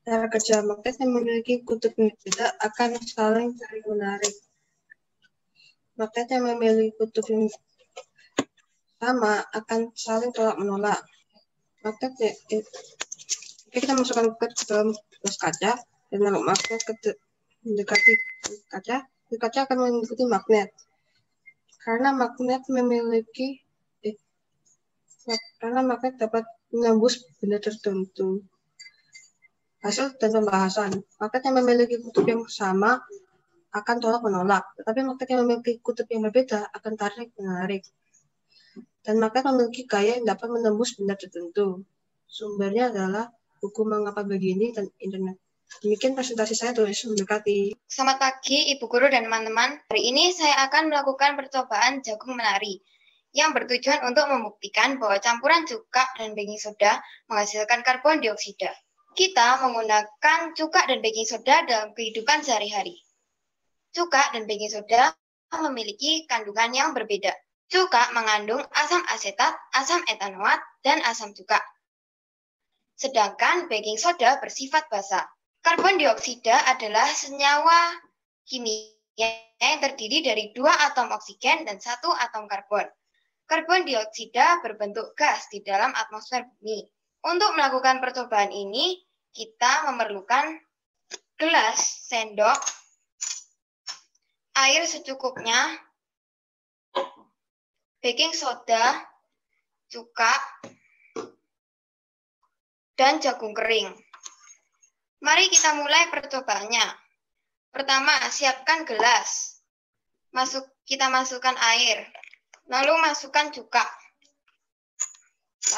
Speaker 17: Cara kerja magnet yang memiliki kutub yang berbeda akan saling tarik-menarik. Magnet yang memiliki kutub yang sama akan saling tolak-menolak. Magnet kita masukkan ke dalam gelas kaca dan magnet mendekati kaca akan mengikuti magnet. Karena magnet dapat menembus benda tertentu. Hasil dan pembahasan. Magnet yang memiliki kutub yang sama akan tolak-menolak, tetapi magnet yang memiliki kutub yang berbeda akan tarik-menarik. Dan magnet memiliki gaya yang dapat menembus benda tertentu. Sumbernya adalah buku Mengapa Begini dan internet. Demikian presentasi saya, Tuhan Yesus memberkati.
Speaker 18: Selamat pagi Ibu Guru dan teman-teman. Hari ini saya akan melakukan percobaan jagung menari yang bertujuan untuk membuktikan bahwa campuran cuka dan baking soda menghasilkan karbon dioksida. Kita menggunakan cuka dan baking soda dalam kehidupan sehari-hari. Cuka dan baking soda memiliki kandungan yang berbeda. Cuka mengandung asam asetat, asam etanoat, dan asam cuka. Sedangkan baking soda bersifat basa. Karbon dioksida adalah senyawa kimia yang terdiri dari 2 atom oksigen dan 1 atom karbon. Karbon dioksida berbentuk gas di dalam atmosfer bumi. Untuk melakukan percobaan ini, kita memerlukan gelas, sendok, air secukupnya, baking soda, cuka, dan jagung kering. Mari kita mulai percobaannya. Pertama, siapkan gelas. Kita masukkan air. Lalu masukkan cuka.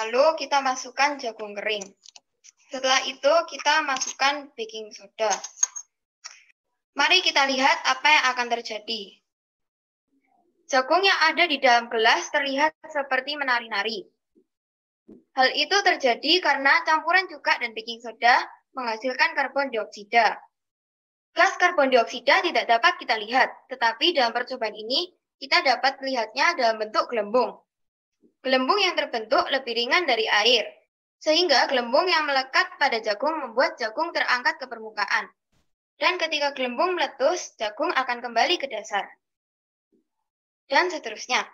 Speaker 18: Lalu kita masukkan jagung kering. Setelah itu kita masukkan baking soda. Mari kita lihat apa yang akan terjadi. Jagung yang ada di dalam gelas terlihat seperti menari-nari. Hal itu terjadi karena campuran cuka dan baking soda menghasilkan karbon dioksida. Gas karbon dioksida tidak dapat kita lihat, tetapi dalam percobaan ini kita dapat melihatnya dalam bentuk gelembung. Gelembung yang terbentuk lebih ringan dari air, sehingga gelembung yang melekat pada jagung membuat jagung terangkat ke permukaan. Dan ketika gelembung meletus, jagung akan kembali ke dasar. Dan seterusnya.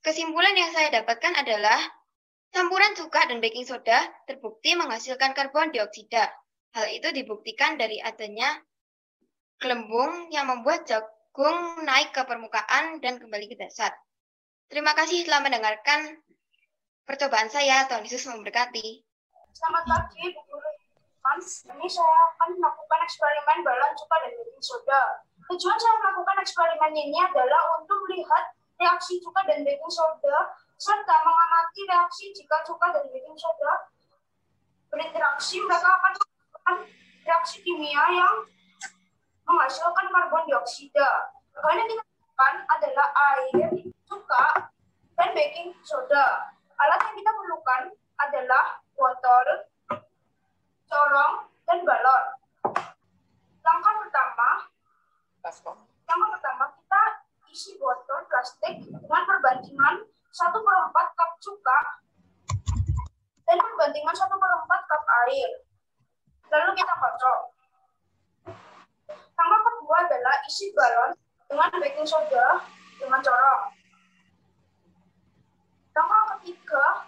Speaker 18: Kesimpulan yang saya dapatkan adalah campuran cuka dan baking soda terbukti menghasilkan karbon dioksida. Hal itu dibuktikan dari adanya gelembung yang membuat jagung naik ke permukaan dan kembali ke dasar. Terima kasih telah mendengarkan percobaan saya. Tuhan Yesus memberkati.
Speaker 9: Selamat pagi, Bu Guru. Ini saya akan melakukan eksperimen balon cuka dan baking soda. Tujuan saya melakukan eksperimen ini adalah untuk melihat reaksi cuka dan baking soda serta mengamati reaksi jika cuka dan baking soda berinteraksi, mereka akan melakukan reaksi kimia yang menghasilkan karbon dioksida. Bahan yang kita gunakan adalah air, cuka, dan baking soda. Alat yang kita perlukan adalah botol, corong, dan balon. Langkah pertama kita isi botol plastik dengan perbandingan 1/4 cup cuka dan perbandingan 1/4 cup air. Lalu kita kocok. Langkah kedua adalah isi balon dengan baking soda dengan corong. Langkah ketiga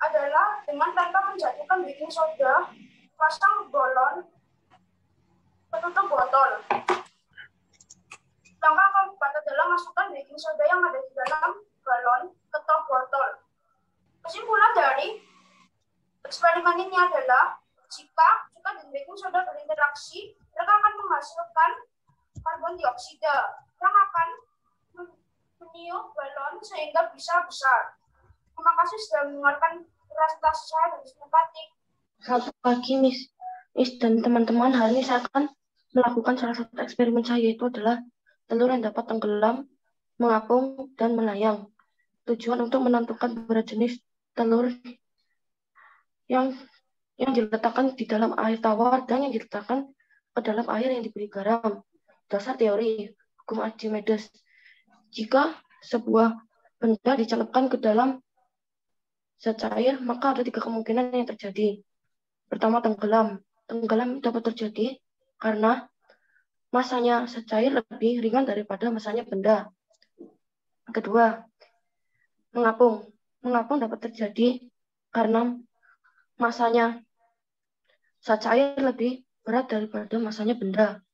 Speaker 9: adalah dengan tanpa menjatuhkan baking soda, pasang balon penutup botol. Langkah keempat adalah masukkan baking soda yang ada di dalam balon ke top botol. Kesimpulan dari eksperimen ini adalah jika cuka dan baking soda berinteraksi, mereka akan menghasilkan karbon dioksida yang akan meniup balon sehingga bisa besar. Terima kasih sudah mendengarkan presentasi saya dari Sinopati.
Speaker 16: Selamat pagi, Miss dan teman-teman. Hari ini saya akan melakukan salah satu eksperimen saya, yaitu adalah telur yang dapat tenggelam, mengapung, dan melayang. Tujuan untuk menentukan beberapa jenis telur yang diletakkan di dalam air tawar dan yang diletakkan ke dalam air yang diberi garam.
Speaker 19: dasar teori hukum Archimedes. Jika sebuah benda dicelupkan ke dalam zat cair, maka ada 3 kemungkinan yang terjadi. Pertama, tenggelam. Tenggelam dapat terjadi karena masanya zat cair lebih ringan daripada masanya benda. Kedua, mengapung. Mengapung dapat terjadi karena masanya zat cair lebih berat daripada masanya benda.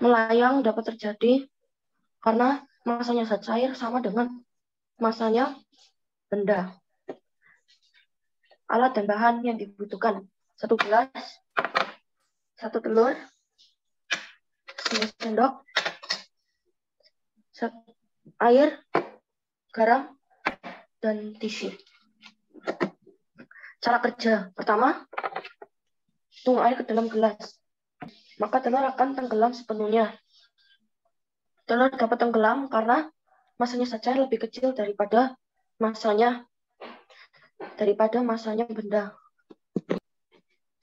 Speaker 19: Melayang dapat terjadi karena masanya zat cair sama dengan masanya benda. Alat dan bahan yang dibutuhkan: 1 gelas, 1 telur, 1 sendok, air, garam, dan tisu. Cara kerja: pertama, tuang air ke dalam gelas. Maka telur akan tenggelam sepenuhnya. Telur dapat tenggelam karena masanya zat cair lebih kecil daripada masanya benda.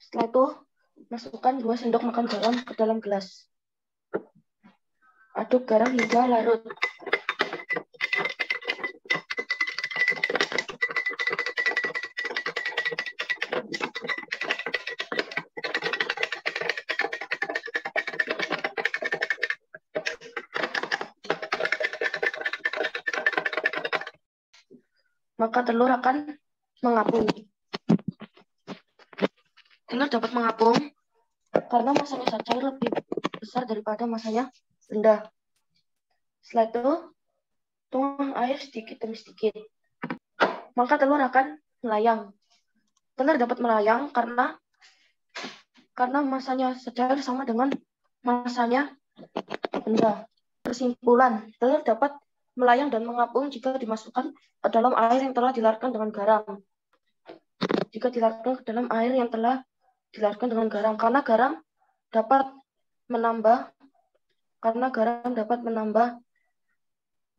Speaker 19: Setelah itu, masukkan 2 sendok makan garam ke dalam gelas. Aduk garam hingga larut. Maka telur akan mengapung. Telur dapat mengapung karena masanya zat cair lebih besar daripada masanya benda. Setelah itu, tuang air sedikit demi sedikit. Maka telur akan melayang. Telur dapat melayang karena masanya zat cair sama dengan masanya benda. Kesimpulan, telur dapat melayang dan mengapung jika dimasukkan ke dalam air yang telah dilarutkan dengan garam. Jika dilarutkan ke dalam air yang telah dilarutkan dengan garam, karena garam dapat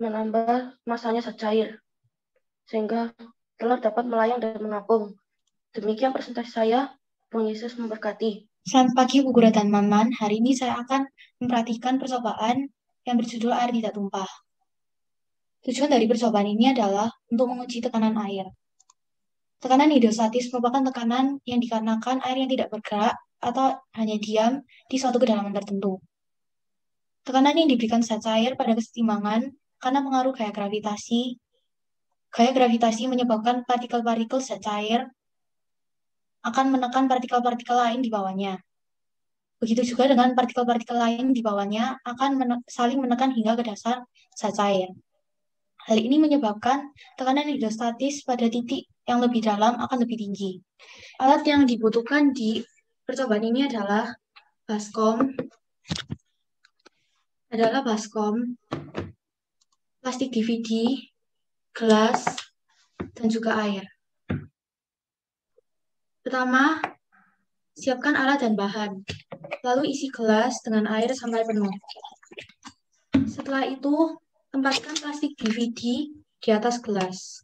Speaker 19: menambah masanya zat cair, sehingga telur dapat melayang dan mengapung. Demikian presentasi saya. Tuhan Yesus memberkati.
Speaker 20: Selamat pagi Bu Guru dan teman-teman. Hari ini saya akan memperhatikan percobaan yang berjudul air tidak tumpah. Tujuan dari percobaan ini adalah untuk menguji tekanan air. Tekanan hidrostatis merupakan tekanan yang dikarenakan air yang tidak bergerak atau hanya diam di suatu kedalaman tertentu. Tekanan yang diberikan zat cair pada kesetimbangan karena pengaruh gaya gravitasi. Gaya gravitasi menyebabkan partikel-partikel zat cair akan menekan partikel-partikel lain di bawahnya. Begitu juga dengan partikel-partikel lain di bawahnya akan saling menekan hingga ke dasar zat cair. Hal ini menyebabkan tekanan hidrostatis pada titik yang lebih dalam akan lebih tinggi. Alat yang dibutuhkan di percobaan ini adalah baskom, plastik DVD, gelas, dan juga air. Pertama, siapkan alat dan bahan. Lalu isi gelas dengan air sampai penuh. Setelah itu, tempatkan plastik DVD di atas gelas.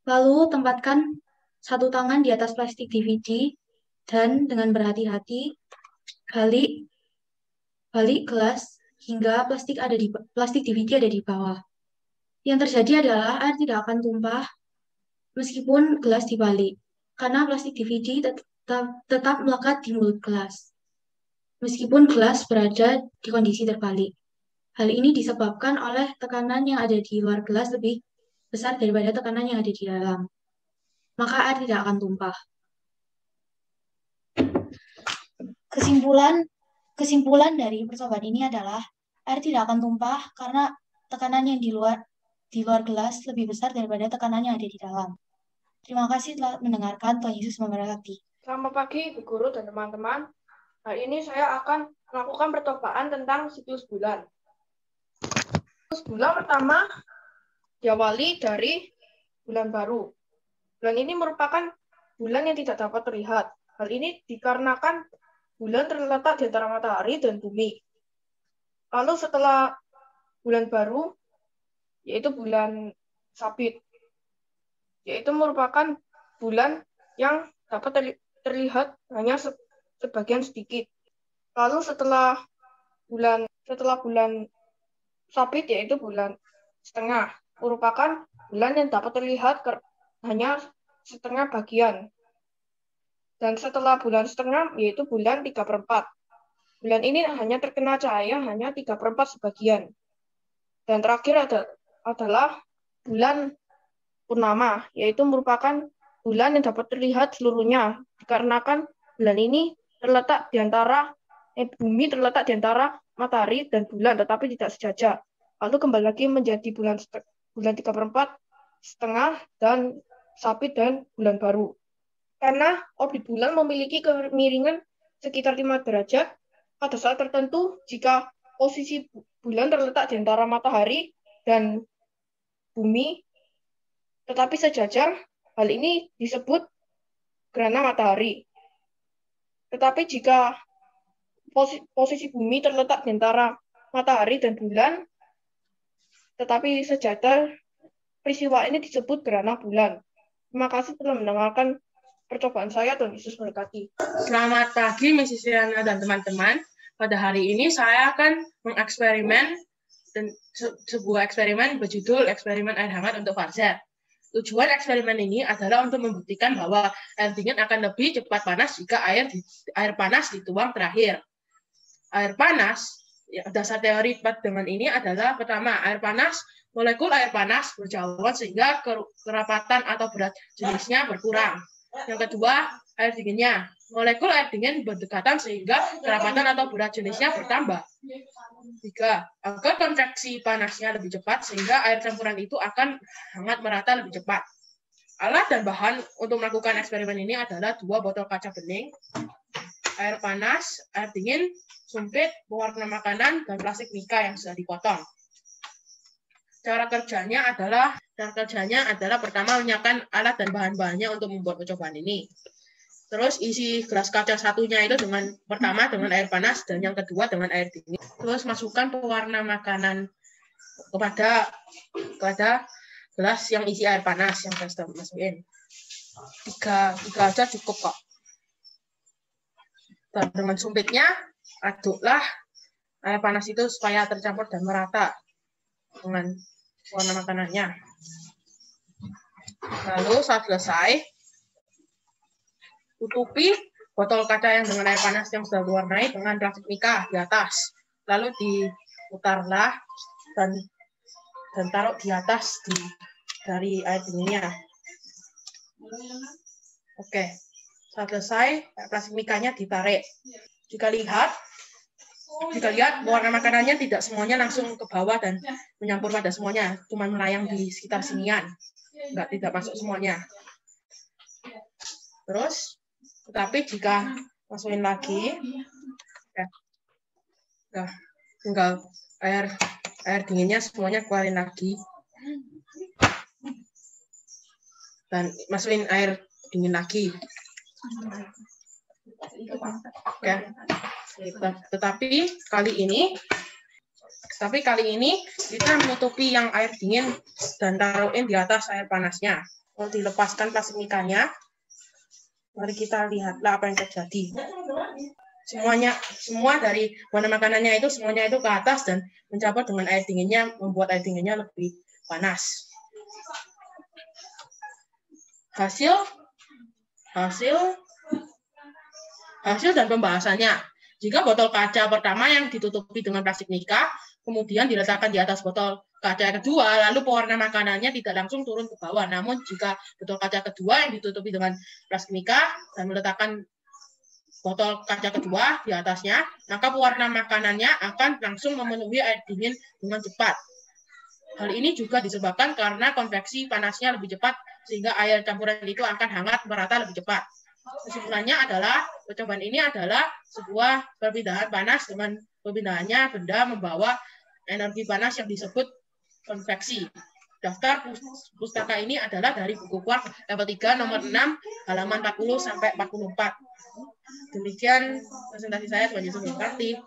Speaker 20: Lalu tempatkan 1 tangan di atas plastik DVD dan dengan berhati-hati balik gelas hingga plastik DVD ada di bawah. Yang terjadi adalah air tidak akan tumpah meskipun gelas dibalik, karena plastik DVD tetap melekat di mulut gelas, meskipun gelas berada di kondisi terbalik. Hal ini disebabkan oleh tekanan yang ada di luar gelas lebih besar daripada tekanan yang ada di dalam. Maka air tidak akan tumpah. Kesimpulan dari percobaan ini adalah air tidak akan tumpah karena tekanan yang di luar gelas lebih besar daripada tekanan yang ada di dalam. Terima kasih telah mendengarkan. Tuhan Yesus memberkati.
Speaker 12: Selamat pagi, Bu Guru dan teman-teman. Hari ini saya akan melakukan percobaan tentang siklus bulan. Siklus bulan pertama diawali dari bulan baru. Bulan ini merupakan bulan yang tidak dapat terlihat. Hal ini dikarenakan bulan terletak di antara matahari dan bumi. Lalu setelah bulan baru, yaitu bulan Sabit, yaitu merupakan bulan yang dapat terlihat hanya sebagian sedikit. Lalu setelah
Speaker 21: setelah bulan sabit yaitu bulan setengah, merupakan bulan yang dapat terlihat hanya setengah bagian. Dan setelah bulan setengah yaitu bulan 3/4. Bulan ini hanya terkena cahaya hanya 3/4 sebagian. Dan terakhir adalah bulan purnama, yaitu merupakan bulan yang dapat terlihat seluruhnya, dikarenakan bulan ini terletak di antara bumi terletak di antara matahari dan bulan, tetapi tidak sejajar. Lalu kembali lagi menjadi bulan 3/4, setengah, dan sabit dan bulan baru. Karena orbit bulan memiliki kemiringan sekitar 5 derajat, pada saat tertentu jika posisi bulan terletak di antara matahari dan bumi, tetapi sejajar, hal ini disebut gerhana matahari. Tetapi jika posisi bumi terletak di antara matahari dan bulan, tetapi sejajar, peristiwa ini disebut gerhana bulan. Terima kasih telah mendengarkan percobaan saya. Tuhan Yesus memberkati.
Speaker 22: Selamat pagi, Miss Isiana dan teman-teman. Pada hari ini saya akan mengeksperimen sebuah eksperimen berjudul eksperimen air hangat untuk Farzad. Tujuan eksperimen ini adalah untuk membuktikan bahwa air dingin akan lebih cepat panas jika air panas dituang terakhir. Air panas, dasar teori dengan ini adalah pertama, molekul air panas berjauhan sehingga kerapatan atau berat jenisnya berkurang. Yang kedua, air dinginnya. Molekul air dingin berdekatan sehingga kerapatan atau berat jenisnya bertambah. 3. Agar konveksi panasnya lebih cepat sehingga air campuran itu akan hangat merata lebih cepat. Alat dan bahan untuk melakukan eksperimen ini adalah 2 botol kaca bening, air panas, air dingin, sumpit, pewarna makanan, dan plastik mika yang sudah dipotong. Cara kerjanya adalah pertama menyiapkan alat dan bahan-bahannya untuk membuat percobaan ini. Terus isi gelas kaca satunya itu pertama dengan air panas dan yang kedua dengan air dingin. Terus masukkan pewarna makanan kepada gelas yang isi air panas yang saya sudah masukin. 3 aja cukup kok. Dan dengan sumpitnya aduklah air panas itu supaya tercampur dan merata dengan warna makanannya. Lalu saat selesai, tutupi botol kaca yang dengan air panas yang sudah diwarnai dengan plastik mika di atas. Lalu diputarlah dan taruh di atas dari air dinginnya. Oke, saat selesai plastik mikanya ditarik. Jika lihat warna makanannya tidak semuanya langsung ke bawah dan menyampur pada semuanya, cuma melayang di sekitar sinian, tidak masuk semuanya. Terus, tetapi jika masukin lagi, tinggal air dinginnya semuanya keluarin lagi, dan masukin air dingin lagi. Oke. Tetapi kali ini kita menutupi yang air dingin dan taruhin di atas air panasnya. Kalau dilepaskan plastik mikanya, mari kita lihatlah apa yang terjadi. Semua dari warna makanannya itu semuanya itu ke atas dan mencampur dengan air dinginnya, membuat air dinginnya lebih panas. Hasil dan pembahasannya. Jika botol kaca pertama yang ditutupi dengan plastik mika, kemudian diletakkan di atas botol kaca kedua, lalu pewarna makanannya tidak langsung turun ke bawah. Namun jika botol kaca kedua yang ditutupi dengan plastik mika dan meletakkan botol kaca kedua di atasnya, maka pewarna makanannya akan langsung memenuhi air dingin dengan cepat. Hal ini juga disebabkan karena konveksi panasnya lebih cepat, sehingga air campuran itu akan hangat merata lebih cepat. Kesimpulannya adalah, percobaan ini adalah sebuah perpindahan panas dengan perpindahannya benda membawa energi panas yang disebut konveksi. Daftar pustaka ini adalah dari buku Quark level 3 nomor 6 halaman 40 sampai 44. Demikian presentasi saya. Tuhan Yesus memberkati.